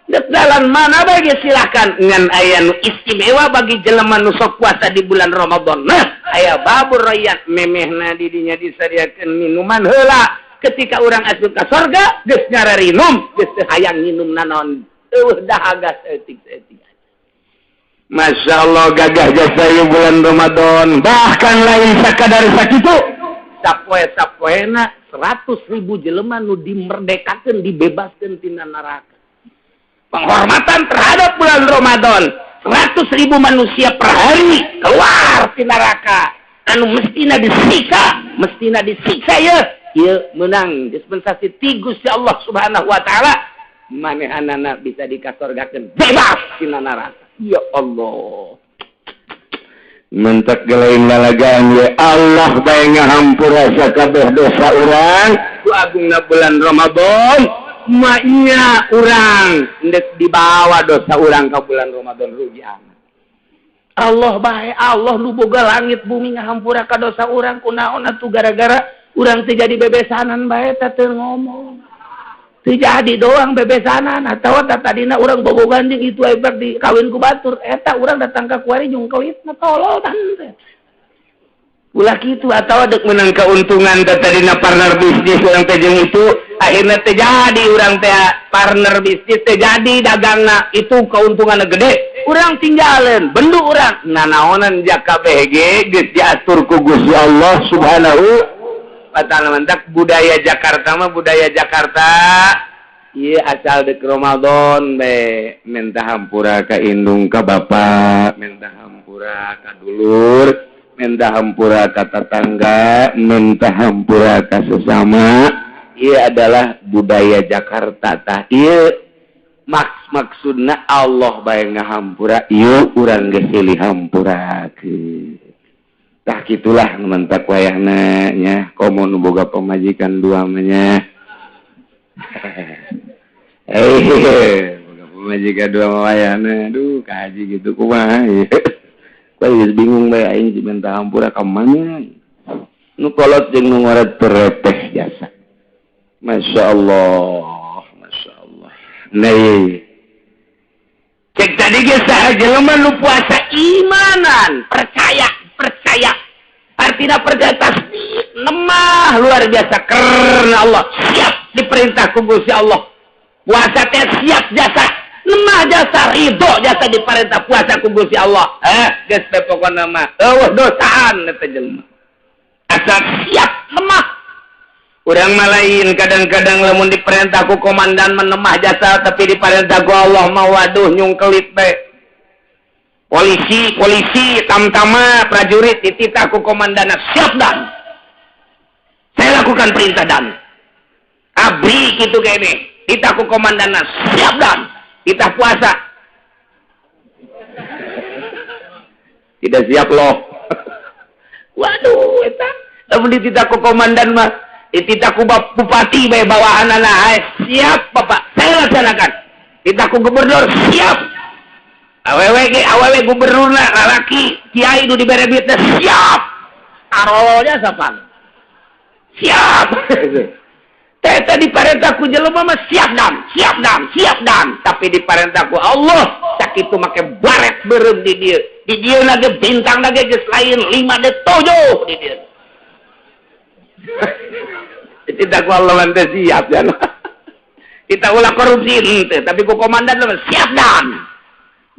Dalam mana bagi silakan ngan aya nu istimewa bagi jelema nu sok puasa di bulan Ramadan. Nah, aya babur rayyan memehna di dinya disadiakeun minuman heula. Ketika urang asup ka surga geus ngararinum, geus teu hayang nginum naon. Dahaga saeutik-saeutik. Masyaallah gagah jasa bulan Ramadan. Bahkan lain sakadar sakitu. Sapoe-sapoena 100.000 jelema nu dimerdekakeun, dibebaskeun tina neraka. Penghormatan terhadap bulan Ramadan. 100.000 manusia per hari keluar di neraka. Anu mestina disiksa ya. Ieu menang dispensasi ti Gusti Allah Subhanahu wa taala. Manehanana bisa dikasorgakeun bebas di neraka. Ya Allah. Mentak gelain lalagaan ya Allah bae ngahampura sakabeh dosa urang ku agungna bulan Ramadan. Maknya urang ndek dibawa dosa urang ka bulan Ramadan rugi anak. Allah bae Allah nu boga langit bumi ngahampura ka dosa urang kunaon atuh gara-gara urang teu jadi bebesanan bae teh teu ngomong. Teu jadi doang bebesanan atawa tadina urang bobogan jeung itu ebak di kawin ku batur eta urang datang ka kuari jeung kawitna tolol tante. Ulah kitu atawa dek menang keuntungan tadina partner bisnis urang teh jeung itu akhirnya terjadi urang teh partner bisnis terjadi dagangna itu keuntungannya gede urang tinggalin bendu urang nanaonan jaka BG geus diatur ku Gusti Allah Subhanahu wa taala. Mantak budaya Jakarta mah budaya Jakarta ieu asal dek Ramadan be minta hampura ka indung ka bapa, minta hampura ka dulur, minta hampura ka tetangga, minta hampura ka sesama. Ia adalah budaya Jakarta tah ieu maksudna Allah bae ngahampura ieu urang geus silih hampurakeun. Tah kitulah mentak wayahna nya komo nu boga pamajikan dua mah nya. Boga pamajikan dua mah wayahna aduh kaji gitu kumaha ieu. Bae geus bingung bae aing minta hampura ka mana. Nu kolot jeung nu ngaret terepeh jasa. Masya Allah. Nah, cek tadi gesah jelema nu puasa imanan, percaya. Artinya percaya tasbih, nemah luar biasa karena Allah siap diperintah ku Gusti Allah. Puasa teh siap jasa, nemah jasa ridho jasa diperintah puasa ku Gusti Allah. Geus teh pokona mah eueuh dosaan eta jelema. Asal siap nemah. Urang malain kadang-kadang lamun diperintah ku komandan menemah jasa tapi diperintah ku Allah mah waduh nyungkelit bae. Polisi, tamtama, prajurit dititah ku komandanna siap dan. melakukan perintah dan. Abri gitu kayak ini. Kita ku komandanna siap dan. Kita puasa. Tidak siap loh. Waduh, eta. Lamun ditita ku komandan mah, ditita ku bupati bae bawahanana, siap Bapak, saya laksanakan. Ditita ku gubernur, siap. Awewe gubernurna lalaki kiai nu dibere duitna siap. Arolnya sapan. Siap. Teh di parentahku jelema mah siap dam. Tapi di parentahku Allah sakitu make baret beureum di dieu. Di dieu lagi bintang lagi geus lain 5 de 7 di dieu. Tidak ku Allah teh siap ya. Kita ulah korupsi teh, tapi ku komandan mah siap dam.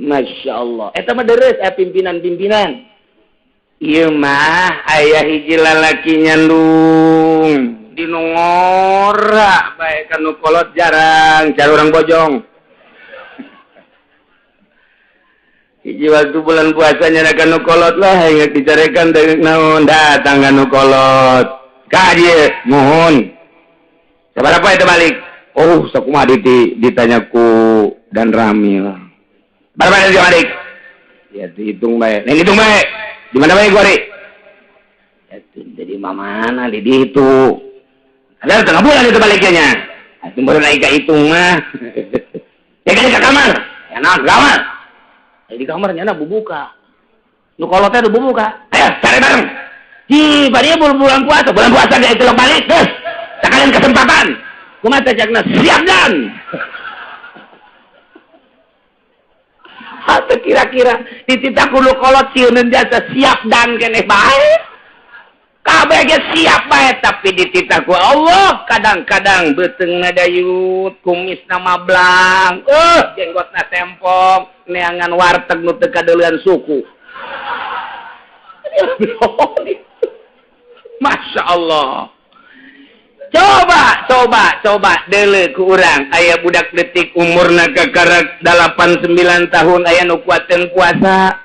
Masya Allah. Eta mah deres pimpinan-pimpinan. Ieu mah aya hiji lalaki nyandung. Dinu ngora bae kanu kolot jarang cari orang bojong. Hiji waktu bulan puasanya kanu kolot lah ingat dicarekan dari naon datang kanu kolot. Ka dieu nuhun. Sabaraha eta balik? Oh, sakumaha ditanya ku dan Ramil. Berapa dia balik? Ya dihitung bae. Nih hitung bae. Di mana bae gua, Ri? Itu jadi mana di itu. Ada tengah bulan itu baliknya. Itu baru naik ke hitung mah. Ya kan ke kamar. Ya nah kamar. Di kamarnya na bubuka. Nu kolotnya udah bubuka. Ayo cari bareng. Hi, barieu bulan puasa. Bulan puasa dia itu balik. Terus sekalian kesempatan. Kumaha teh cakna siap dan. Atau kira-kira dititah kudu kolot sieuneun jasa siap dan keneh bae. Kabeh ge siap bae tapi dititah ku Allah kadang-kadang beuteungna dayut, kumisna mablang, jenggotna tempong, neangan warteg nu teu kadeulean suku. Masya Allah. Coba deuleu ku urang aya budak leutik umurna kakarek 8-9 tahun aya nu kuateun puasa.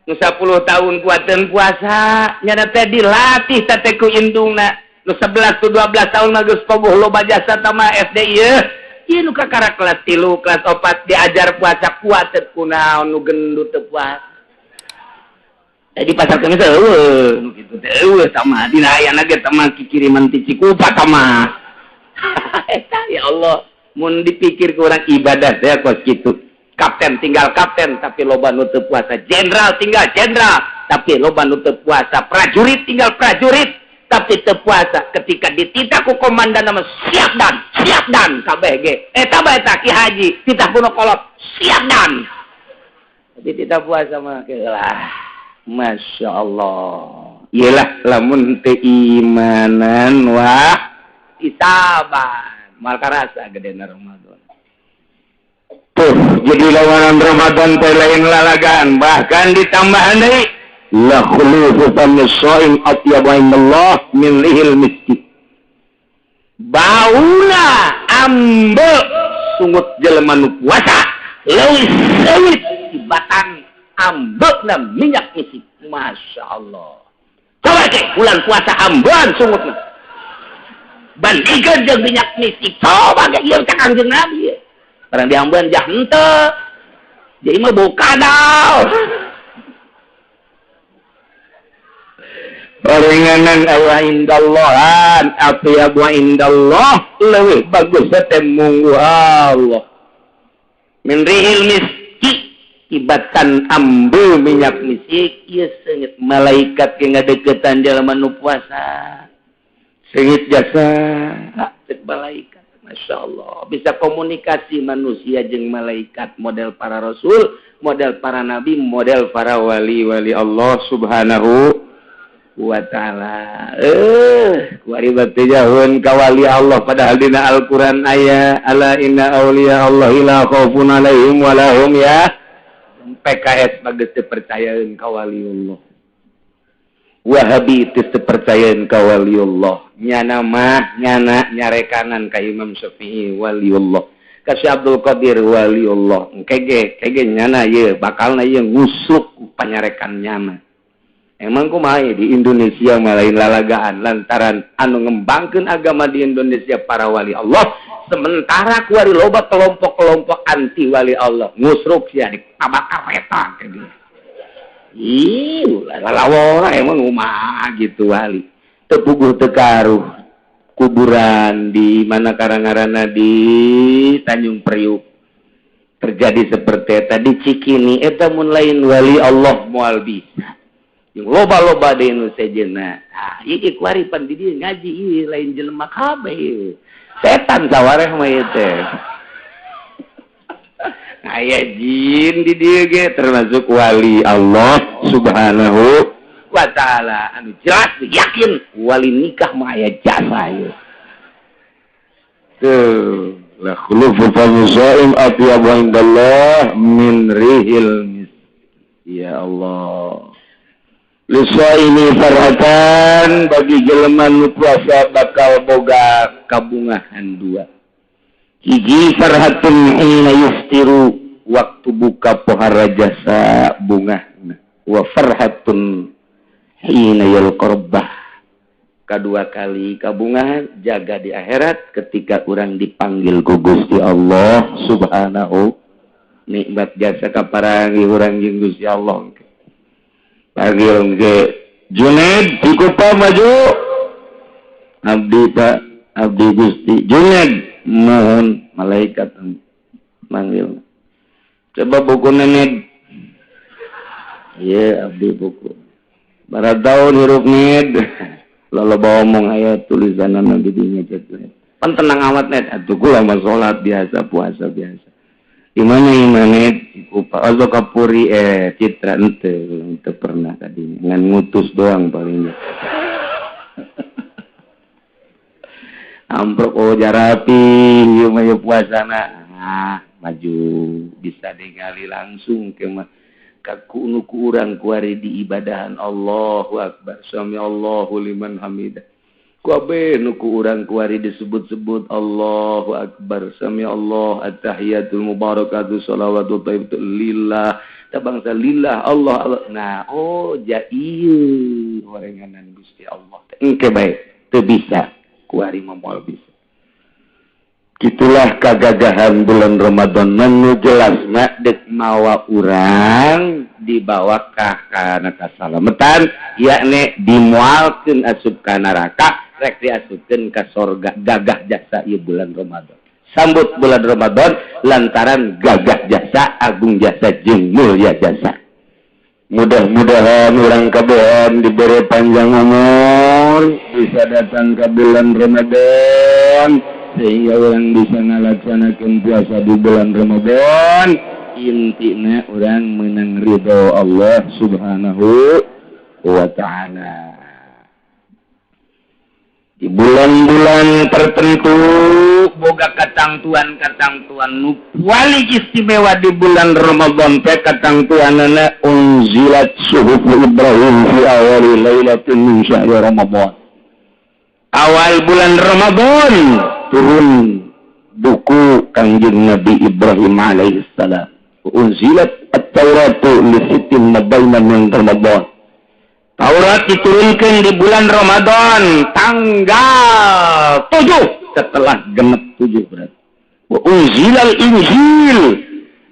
Nu 10 tahun kuateun puasa nya teh dilatih teh ku indungna. Nu 11 tu 12 tahun mah geus pogoh loba jasa tama SD ieu. Ieu nu kakarek kelas 3, kelas 4 diajar puasa kuat teh kunaon nu gendut teu puasa. Di pasar Kemis eueuh kitu teh eueuh tama dina ayana ge tama kikiriman ti Cikupa tama. Eta ya Allah mun dipikir ku urang ibadah teh kos kitu. Kapten tinggal kapten tapi loba nu teu puasa, jenderal tinggal jenderal tapi loba nu teu puasa, prajurit tinggal prajurit tapi teu puasa. Ketika dititah ku komandan nama siap dan kabeh ge eta bae tah Ki Haji titah kuno kolot siap dan tapi titah puasa mah lah. Masya Allah. Iyalah lamun teu imanan wah isaban mal karasa gedena Ramadan. Tuh jadi lawanan Ramadan teh lain lalagaan, bahkan ditambahan deui la khulufu fam-shaim atyabu indallah min rihil miski. Bauna ambe sungut jelema nu puasa leuwih seuit tibatan ambekna minyak misik. Masya Allah. Coba cek bulan puasa ambean sungutna bandingkeun jeung minyak misik. Coba ge ieu ka Kangjeng Nabi. Barang diambean jah henteu. Jadi mah bau kadal. Paringanan Allah indallahan atyabu indallah leuwih bagus teh munggu Allah. Min rihil miski ibatan ambu minyak misik ieu seungit malaikat ge ngadeukeutan jalma nu puasa. Seungit jasa cek malaikat. Masya Allah, bisa komunikasi manusia jeung malaikat, model para rasul, model para nabi, model para wali-wali Allah subhanahu wa ta'ala. Kuari batu jahun kawali Allah padahal dina Al-Quran aya ala inna awliya Allah la khaufun alaihim walahum ya PKS bagus dipercayain kawali Allah. Wahabi itu percayaan ka waliullah nyana mah nyana nyarekanan ka Imam Syafi'i waliullah ka Syekh Abdul Qadir waliullah kege nyana ye bakalna ye ngusuk panyarekan nyana emang kumaha di Indonesia malain lalagaan lantaran anu ngembangkeun agama di Indonesia para wali Allah, sementara kuari loba kelompok-kelompok anti wali Allah ngusruk sia di tabakar peta ke dia. Ih, lalawora emang kumaha gitu wali. Tepuguh tekaruh kuburan di mana karangarana di Tanjung Priuk terjadi seperti tadi Cikini eta mun lain wali Allah moal bisa yang loba-loba di Indonesia jenah ieu kuaripan di dieu ngaji ieu lain jelema kabeh setan sawareh mah ieu teh aya jin di dieu ge termasuk wali Allah Subhanahu wa ta'ala anu jelas yakin wali nikah mah aya jasa ieu tuh la khulufu famusaim atyabu indallah min rihil mis ya Allah lisaini farhatan bagi jelema nu puasa bakal boga kabungahan dua hiji farhatun hina yuftiru waktu buka pohara jasa bungahna wa farhatun hina yalqarbah kedua kali kabungahan jaga di akhirat ketika orang dipanggil ku Gusti Allah Subhanahu nikmat jasa kaparangi urang jeung Gusti Allah panggil ge Junaid dikupa maju abdi Pak abdi Gusti Junaid mohon malaikat manggil coba buku nened iya abdi buku bara tahun hirup ned lalu bawa omong ayat tulisan nabi dinya cek pan tenang amat net atuh kula mah salat biasa puasa biasa imana imanet upa azo kapuri citra ente pernah tadinya ngan ngutus doang palingnya amprok jarapi ieu mah puasana maju bisa digali langsung ke mah kaku nuku urang kuari di ibadahan Allahu Akbar sami Allahu liman hamidah kuabe nuku urang kuari disebut-sebut Allahu Akbar sami Allah at-tahiyatul mubarakatuh shalawatu thayyibatu lillah tabangsa lillah Allah Allah nah jaieu horenganan Gusti Allah engke bae teu bisa kuari moal bisa itulah kegagahan bulan Ramadan nu jelasna dek mawa urang dibawa kana kasalamatan yakni dimualkeun asup ka neraka rek diasupkeun ka surga gagah jasa ieu bulan Ramadan sambut bulan Ramadan lantaran gagah jasa agung jasa jeung mulya jasa mudah-mudahan urang kabeh diberi panjang umur bisa datang ke bulan Ramadan sehingga orang bisa melaksanakan puasa di bulan Ramadan intinya orang menang ridho Allah Subhanahu wa ta'ala di bulan-bulan tertentu boga katangtuan nu wali istimewa di bulan Ramadan teh katangtuanana unzilat suhuf Ibrahim fi awal lailatin min syahr Ramadan awal bulan Ramadan turun buku Kangjeng Nabi Ibrahim alaihissalam unzilat at-tauratu li sittin mabaina min Ramadan Taurat diturunkan di bulan Ramadan tanggal 7 setelah genep 7 berarti wa unzilal injil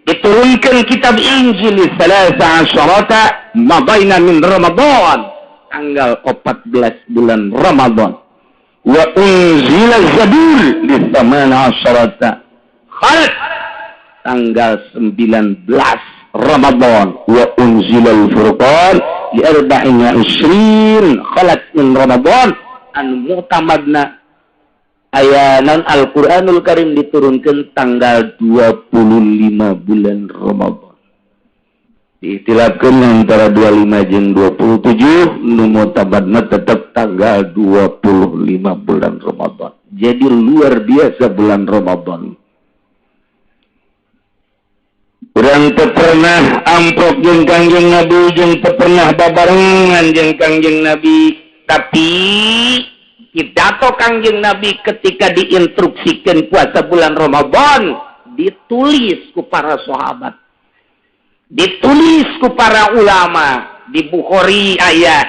diturunkan kitab Injil salasa asyarata mabaina min Ramadan tanggal 14 bulan Ramadan wa unzila zabur di samana asyarata khalid tanggal 19 Ramadan wa unzila al-furqan di arba'ina isrin khalid min Ramadan an mu'tamadna ayanan Al-Quranul Karim diturunkan tanggal 25 bulan Ramadan diitilafkan antara 25 jeung 27 nu mutabadna tetap tanggal 25 bulan Ramadan jadi luar biasa bulan Ramadan urang teu pernah amprok jeung Kangjeng Nabi jeung teu pernah babarengan jeung Kangjeng Nabi tapi pidato Kangjeng Nabi ketika diinstruksikan puasa bulan Ramadan ditulis ku para sahabat ditulis ku para ulama di Bukhari aya,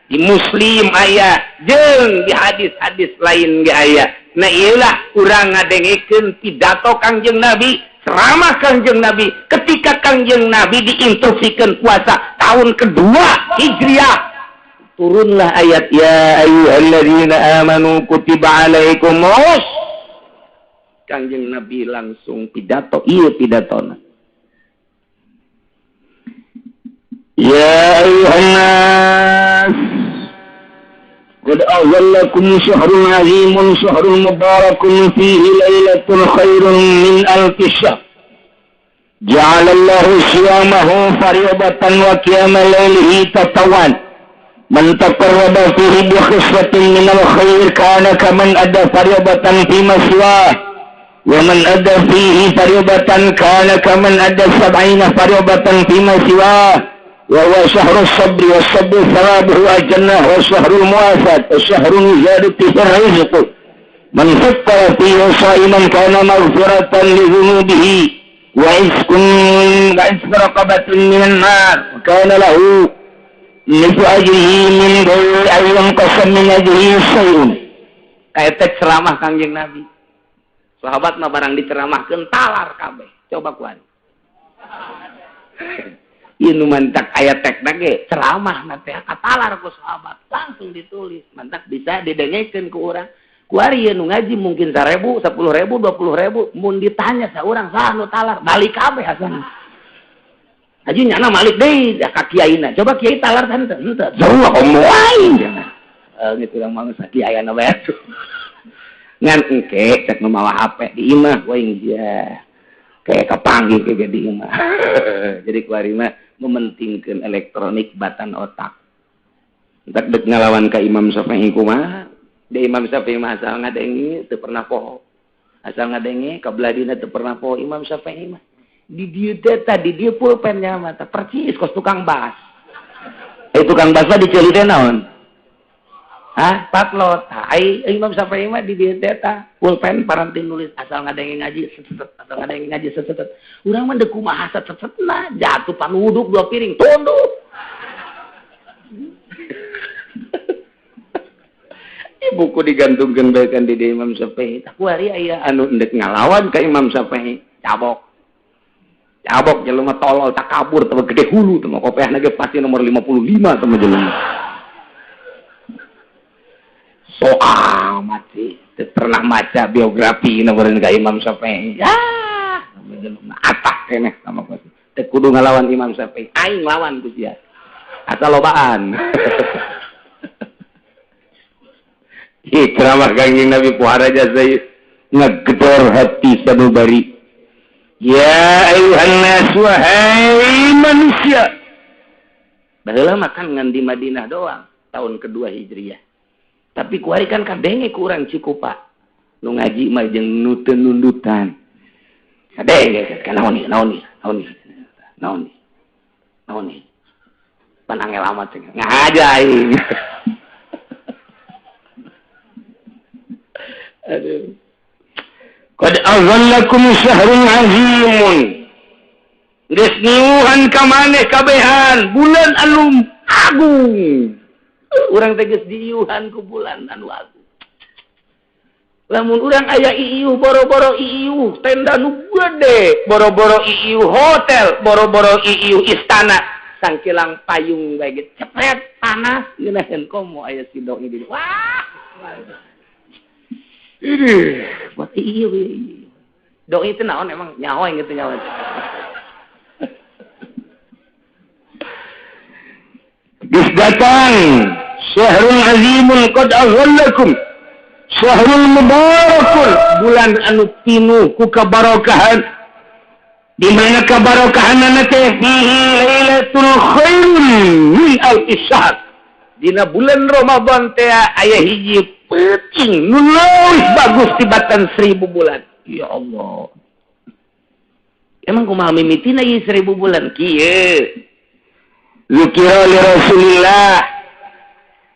di Muslim aya, jeung di hadis-hadis lain ge aya. Nah iyalah urang ngadengekeun pidato Kangjeng Nabi, ceramah Kangjeng Nabi ketika Kangjeng Nabi diinstruksikan puasa tahun kedua Hijriah. Turunlah ayat ya ayyuhalladzina amanu kutiba alaikumus. Kangjeng Nabi langsung pidato, iya pidatona. Ya ayuhan nas qad azallakum syahrun azimun syahrun mubarakun fihi lailatul khairun min alfi syahr ja'alallahu siyamahu fariyadatan wa qiyamal lailihi tatawan man taqarraba fihi bi khiswatin min al-khair kana kaman adda fariyadatan fi maswah wa man adda fihi fariyadatan kana kaman adda 70 fariyadatan fi maswah وهو شهر الصبر والصبر ثوابه الجنة وشهر المواساة وشهر زاد فيه الرزق من فطر فيه صائما كان مغفرة لذنوبه وعتق رقبة من النار وكان له مثل أجره من غير أن ينقص من أجره شيء. Kayak teks ceramah Kangjeng Nabi. Sahabat mah barang diceramahkeun talar kabeh. Coba kuat. Inu mantak ayat tek nage ceramah nanti katalar ku sahabat langsung ditulis mantak bisa didengekeun ku urang ku ari nu ngaji mungkin 1.000 10.000 20.000 mun ditanya saurang saha nu talar balik kabeh asana aji nyana malik deui ka kiaina coba kiai talar teh henteu jauh moain gitu urang mah kiaiana bae ngan engke cek nu mawa HP di imah we dia kayak kepanggih kayak jadi imah jadi kuari mah mementingkan elektronik batan otak. Tak dek ngalawan ka Imam Syafi'i kumaha? De Imam Syafi'i mah asal ngadengi teu pernah poho. Asal ngadengi kabladina teu pernah poho Imam Syafi'i mah. Di dieu teh di dieu pulpennya mah teh percis kos tukang bas. Tukang bas mah diceuli teh naon? Hah? Patlot. Ai Imam Syafi'i mah di dieu teh pulpen parantin nulis asal ngadengi ngaji seset asal ngadengi ngaji seset. Urang mah deuk kumaha sesetna jatuh panuduk 2 piring tunduk. Buku digantungkeun bae kan di Imam Syafi'i. Tak kuari aya anu endek ngalawan ka Imam Syafi'i. Cabok. Cabok jelema tolol takabur teu gede hulu teu kopiahna ge pasti nomor 55 teu jelema. Soal mati teu pernah maca biografi nomeureun ka Imam Syafi'i. Ya, atak keneh sama pasti. Teu kudu ngalawan Imam Syafi'i. Aing lawan ku sia. Asal lobaan. Ceramah Kangjeng Nabi puara jasa ngegedor hati sanubari. Ya ayuhan nas wahai manusia. Baheula makan ngan di Madinah doang tahun kedua Hijriah. Tapi kuari kan kadenge ku urang Cikupa. Nu ngaji mah jeung nu teu nundutan. Kadenge kan naon ni. Pan angel amat cenah. Ngajain. Aduh. Qad azallakum syahrun azimun. Geus niuhan ka maneh kabehan bulan anu agung. Urang teh geus diiuhan ku bulan anu agung. Lamun urang aya iiuh boro-boro iiuh tenda nu gede, boro-boro iiuh hotel, boro-boro iiuh istana, sangkilang payung bae ge cepet panas ngeunaheun komo aya si doi di. Wah. Ini buat iyo doi itu naon emang nyawa gitu nyawa. Bis datang syahrul azimun qad aghallakum syahrul mubarakun bulan anu pinuh ku kabarokahan di mana kabarokahanna teh fihi lailatul khairun min alfi syahr dina bulan Ramadan teh aya hiji peuting nu leuwih bagus tibatan 1000 bulan. Ya Allah. Emang kumaha mimitina ieu 1000 bulan kieu? Zikra li Rasulillah.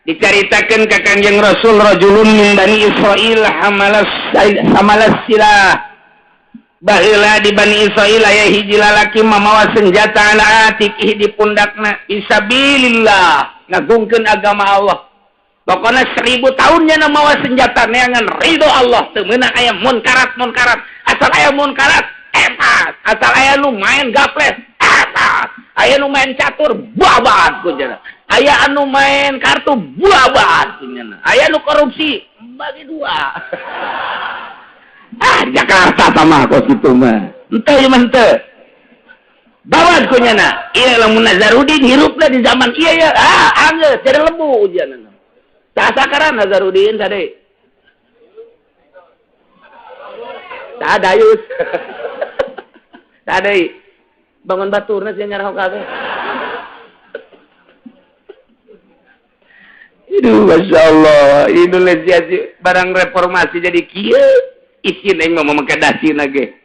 Dicaritakeun ka Kanjeng Rasul rajulun min Bani Israil hamalas silah. baheula di Bani Israil aya hiji lalaki mamawa senjata ala atiqih di pundakna fisabilillah ngagungkeun agama Allah. Pokoknya 1000 tahunnya mawa senjata neangan ridho Allah teu meunang aya munkarat asal aya munkarat epas asal aya nu main gaples epas aya nu main catur babat ku cenah aya anu main kartu babat ku cenah aya nu korupsi bagi dua. Jakarta tamah kos kitu mah henteu ieu mah henteu babat ku cenah ieu lamun Nazarudin hirupna di zaman ieu ya anggeus jadi lembu ujianna. Sakaran Nazarudin tadi. Tak dayus. Tadi bangun baturna sih nyarah kabeh. Aduh, Masya Allah. Indonesia barang reformasi jadi kieu. Isin aing mah make dasina ge.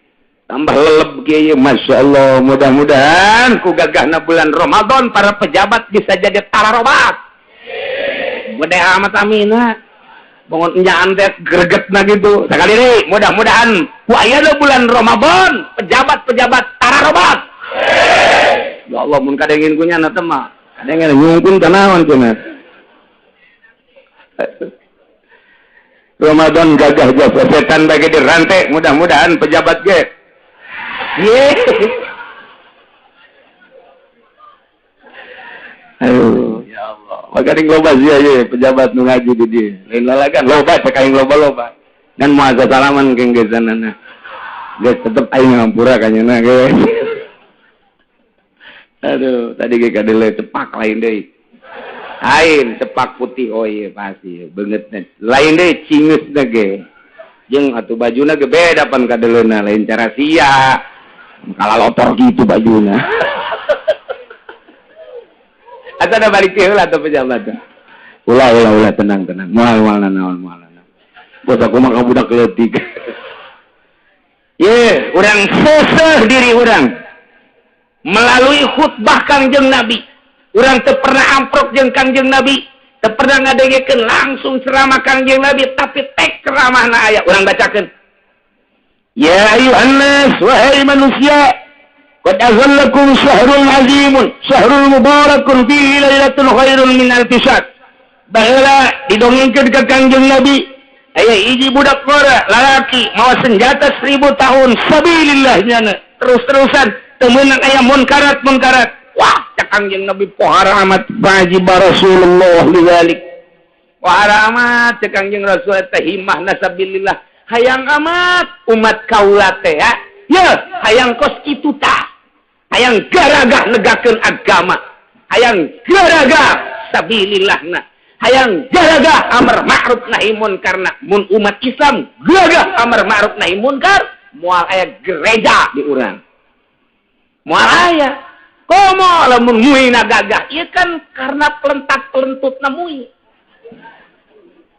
Tambah leleb ge Masya Allah. Mudah-mudahan ku gagahna bulan Ramadan para pejabat bisa jadi tararobat. Gede amat amina bangun enjaan teh gregetna gitu sekali deui mudah-mudahan ku aya bulan Ramadan pejabat-pejabat tararobat ya Allah mun kadengin ku nyana teh mah kadengin nyungkun tanaon cenah Ramadan gagah jasa setan bagi dirantai mudah-mudahan pejabat ge ye aduh ya Allah makaring loba sia ye pejabat nu ngaji di dieu lain lalagan loba cek aing loba-loba ngan moal salaman keng gesanana geus tetep aing ngampura ka nyeuna ge aduh tadi ge kadele cepak lain deui lain cepak putih oh ieu pasti beungeutna lain deui cingeusna ge jeung atuh bajuna ge beda pan kadeleuna lain cara sia kalalotor kitu bajuna atau ada balik ke ulah atau pejabat ulah tenang mual naon bos aku mah budak leutik ye urang seseh diri urang melalui khutbah Kangjeng Nabi urang teu pernah amprok jeung Kangjeng Nabi teu pernah ngadengekeun langsung ceramah Kangjeng Nabi tapi tek ceramahna aya urang bacakeun ya ayuhan nas wahai manusia qad azallakum syahrul azimun syahrul mubarakun fihi lailatul khairun min alfi syahr baheula didongengkeun ka Kangjeng Nabi aya hiji budak ngora lalaki mawa senjata 1000 tahun sabilillah nyana terus-terusan teu meunang aya munkarat wah cak Kangjeng Nabi pohara amat wajib Rasulullah lidzalik pohara amat cak Kangjeng Rasul teh himmahna sabilillah hayang amat umat kaula teh ya hayang kos kitu tah hayang garagah negakeun agama hayang garagah sabilillahna hayang garagah amar ma'ruf nahi munkar mun umat Islam garagah amar ma'ruf nahi munkar moal aya gereja di urang moal aya komo lamun muina gagah ieu kan karena pelentak-pelentutna mui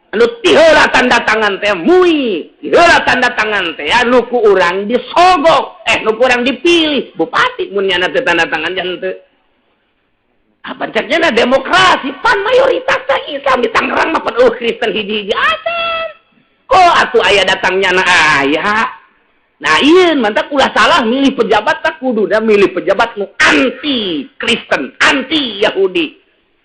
anu tiheula tanda tangan teh mui tiheula tanda tangan teh anu ku urang disogok nu ku urang dipilih bupati mun nyana teh tanda tangan henteu apa caknya demokrasi pan mayoritas Islam di Tangerang mah pan Kristen hiji-hiji acan kok atuh aya datang nyana aya nah ieu mantap ulah salah milih pejabat tak kudunya milih pejabat nu anti Kristen anti Yahudi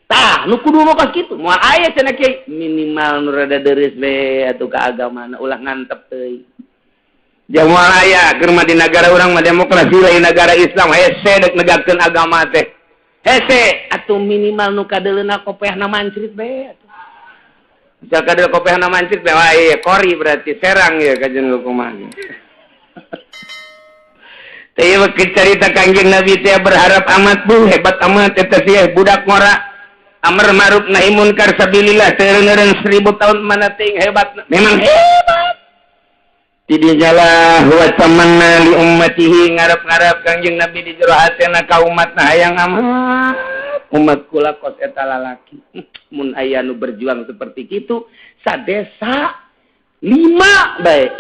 tah nu kudu mah kos kitu moal aya cenah kieu minimal nu rada deres we atuh ka agamana ulah ngantep teuing jeung moal aya keur mah di negara urang mah demokrasi lain negara Islam hese dek negakeun agama teh hese atuh minimal nu kadeleuna kopehna mancrit we atuh misal kadel kopehna mancrit we wah ieu kori berarti serang ya kajen kumaha teh ieu cerita Kangjeng Nabi teh berharap amat bu hebat amat eta sih budak ngora amar ma'ruf nahi munkar sabilillah teureun 1000 tahun mana ting hebat memang hebat tidinya lah wa tamanna li ummatihi ngarep-ngarep Kangjeng Nabi di jero hatena ka umatna hayang amat umat kula kos eta lalaki mun aya nu berjuang seperti kitu sadesa 5 bae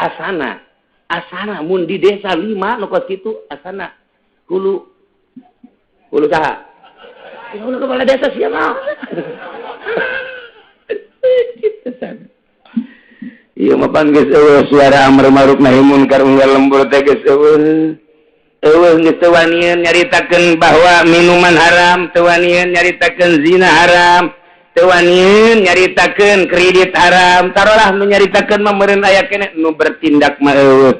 asana mun di desa 5 nu kos kitu asana hulu saha hulu kepala desa siapa Iya mapan geus suara amar ma'ruf nahi munkar unggal lembur teh geus geus teu wanian nyaritakeun bahwa minuman haram, teu wanian nyaritakeun zina haram, teu wanian nyaritakeun kredit haram, tarolah nu nyaritakeun mah meureun aya keneh nu bertindak mah eueuh.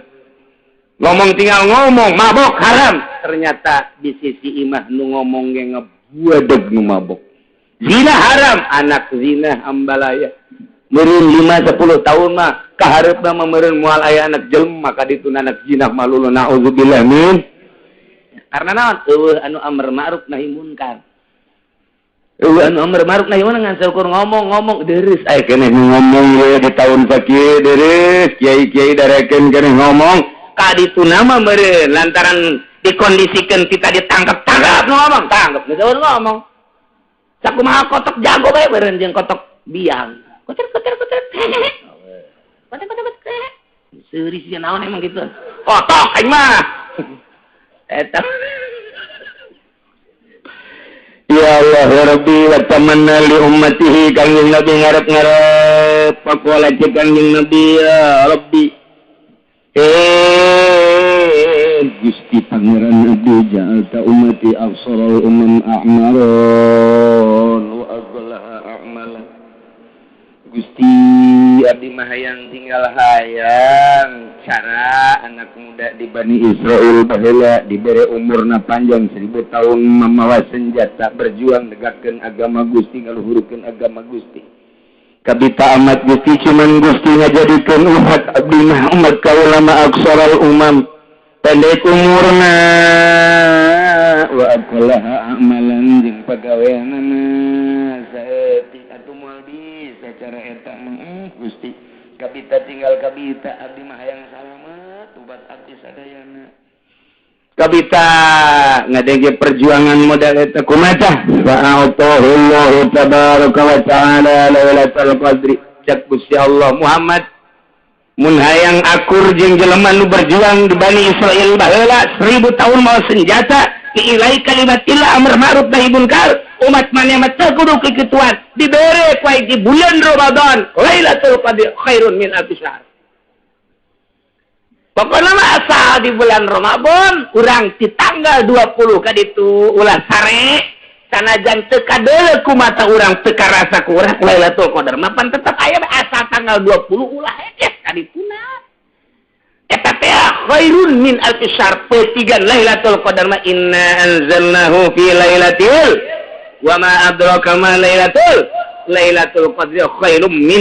Ngomong tinggal ngomong mabok haram, ternyata di sisi imah nu ngomong ge ngebuadeg nu mabok. Zina haram, anak zina ambalaya. Meureun 5-10 tahun mah kahareupna mah meureun moal aya anak jelema ka ditu anak zina malulu naudzubillah min. Karena naon? Eueuh anu amr ma'ruf nahi munkar. Eueuh anu amr ma'ruf nahi munkar ngan saukur ngomong deureus aya keneh ngomong we di taun sakieu deureus kiai-kiai darekeun keneh ngomong ka ditu nama meureun lantaran dikondisikeun kita ditangkap nu ngomong tangkap nu ngomong. Sakumaha kotok jago bae meureun jeung kotok biang. Kotor. Seuris ya naon emang gitu. Kotok aing mah. Eta. Ya Allah ya Rabbi wa tamanna li ummatihi kanjeng Nabi ngarep-ngarep pakola cek kanjeng Nabi ya Rabbi. Gusti Pangeran Nabi ja'alta ummati absaral a'maron wa aghlaha a'malan. Gusti abdi mah hayang tinggal hayang cara anak muda di Bani Israel baheula dibere umurna panjang 1000 tahun mamawa senjata berjuang negakkeun agama Gusti ngaluhurkeun agama Gusti. Kabita amat Gusti cuman Gusti ngajadikeun umat abdi mah umat kaula mah aksaral umam pendek umurna wa aqlaha amalan jeung pagaweanana saeutik atuh moal bisa cara eta mah Gusti kabita tinggal kabita abdi mah hayang salamet ubat abdi sadayana kabita ngadenge perjuangan modal eta kumaha fa'atahullahu tabaraka wa ta'ala lailatul qadri cak Gusti Allah Muhammad mun hayang akur jeung jelema nu berjuang di Bani Israil baheula 1000 tahun mau senjata diilai kalimatillah amr ma'ruf nahi munkar umat maneh mah teu kudu kikituan dibere ku di bulan Ramadan Lailatul Qadar khairun min alfi syahr. Pokona mah asal di bulan Ramadan urang di tanggal 20 ka ditu ulah sare sanajan teu kadeuleu ku mata urang teu karasa ku urang Lailatul Qadar mah pan tetep aya asal tanggal 20 ulah heges ka dituna. Eta teh khairun min alfi syahr petigan Lailatul Qadar mah inna anzalnahu fi lailatil wa ma adraka ma lailatul qadri khairum min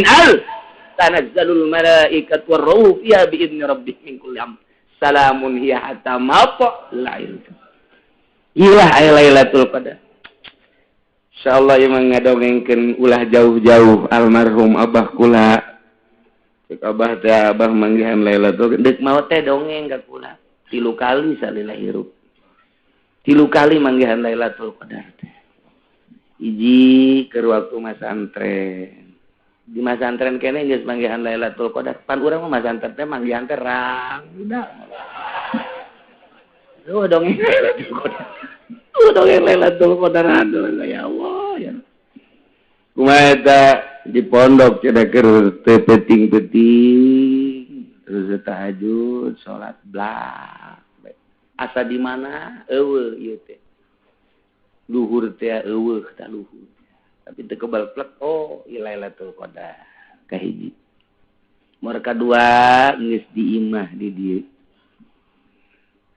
tanazzalul malaikatu war-ruhu fiha bi idzni rabbihim min kulli amr salamun hiya hatta matla'il ilah lailatul qadar. Insyaallah ieu mah ngadongengkeun ulah jauh-jauh almarhum abah kula cek abah teh abah manggihan lailatul deuk maot teh dongeng ka kula 3 kali salila hirup 3 kali manggihan lailatul qadar teh. Iji ke waktu masantren di masantren kene geus manggihan Lailatul Qadar pan urang mah masantren teh manggihan teh rang udah dongeng Lailatul Qadar dongeng Lailatul Qadar aduh ya Allah ya kumaha eta di pondok cenah keur teu peuting-peuting terus tahajud salat blah asa di mana eueuh ieu teh luhur teh eueuh tak luhur tapi teu kebal plek oh Lailatul Qadar kahiji nomor kadua geus di imah di dieu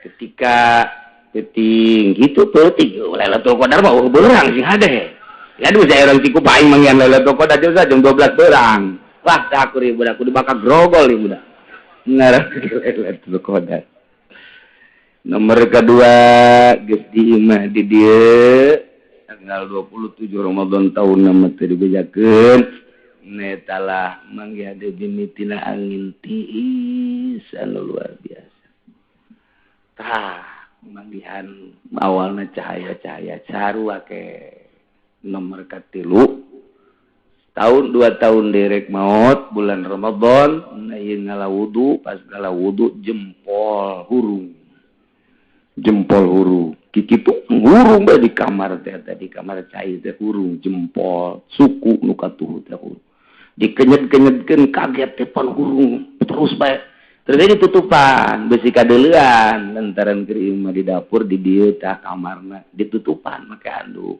ketika peuting kitu peuting Lailatul Qadar mah beurang sing hade ya aduh saya urang tiku paing manggihan Lailatul Qadar jam 12 beurang wah tah aku budak kudu bakal grogol ieu budak ngarang Lailatul Qadar. Nomor kedua geus di imah di dieu tanggal 27 Ramadan tahun nama teu dibejakeun netalah manggihan dimitina angin tiis anu luar biasa. Tah manggihan awalna cahaya-cahaya sarua ke nomor katilu tahun 2 tahun derek maot bulan Ramadan ieu ngalawudu pas ngalawudu jempol hurung kikitu hurung bae di kamar teh di kamar cai teh hurung jempol suku nu katuh teh hurung dikenyet-kenyetkeun kaget teh panggurung terus bae terus ditutupan besi kadeulean lantaran keur mah di dapur di dieu tah kamarna ditutupan make handuk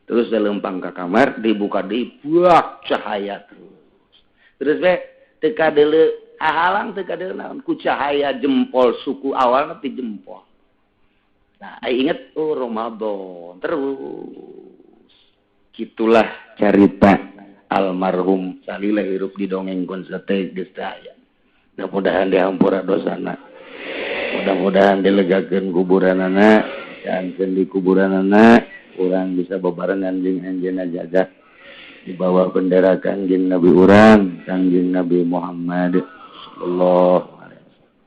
terus lempang ka kamar dibuka deui buak cahaya terus bae teu kadeuleu halang teu kadeuleu naon ku cahaya jempol suku awalna ti jempol. Nah, ingat Ramadan terus. Gitulah cerita almarhum salila hirup di dongengkeun sateuy geus aya. Mudah-mudahan dihampura dosana. Mudah-mudahan dilegakeun kuburanana, janten di kuburanana urang bisa bebarengan jeung anjeunna jagat di bawah bendera Kangjeng Nabi urang, Kangjeng Nabi Muhammad sallallahu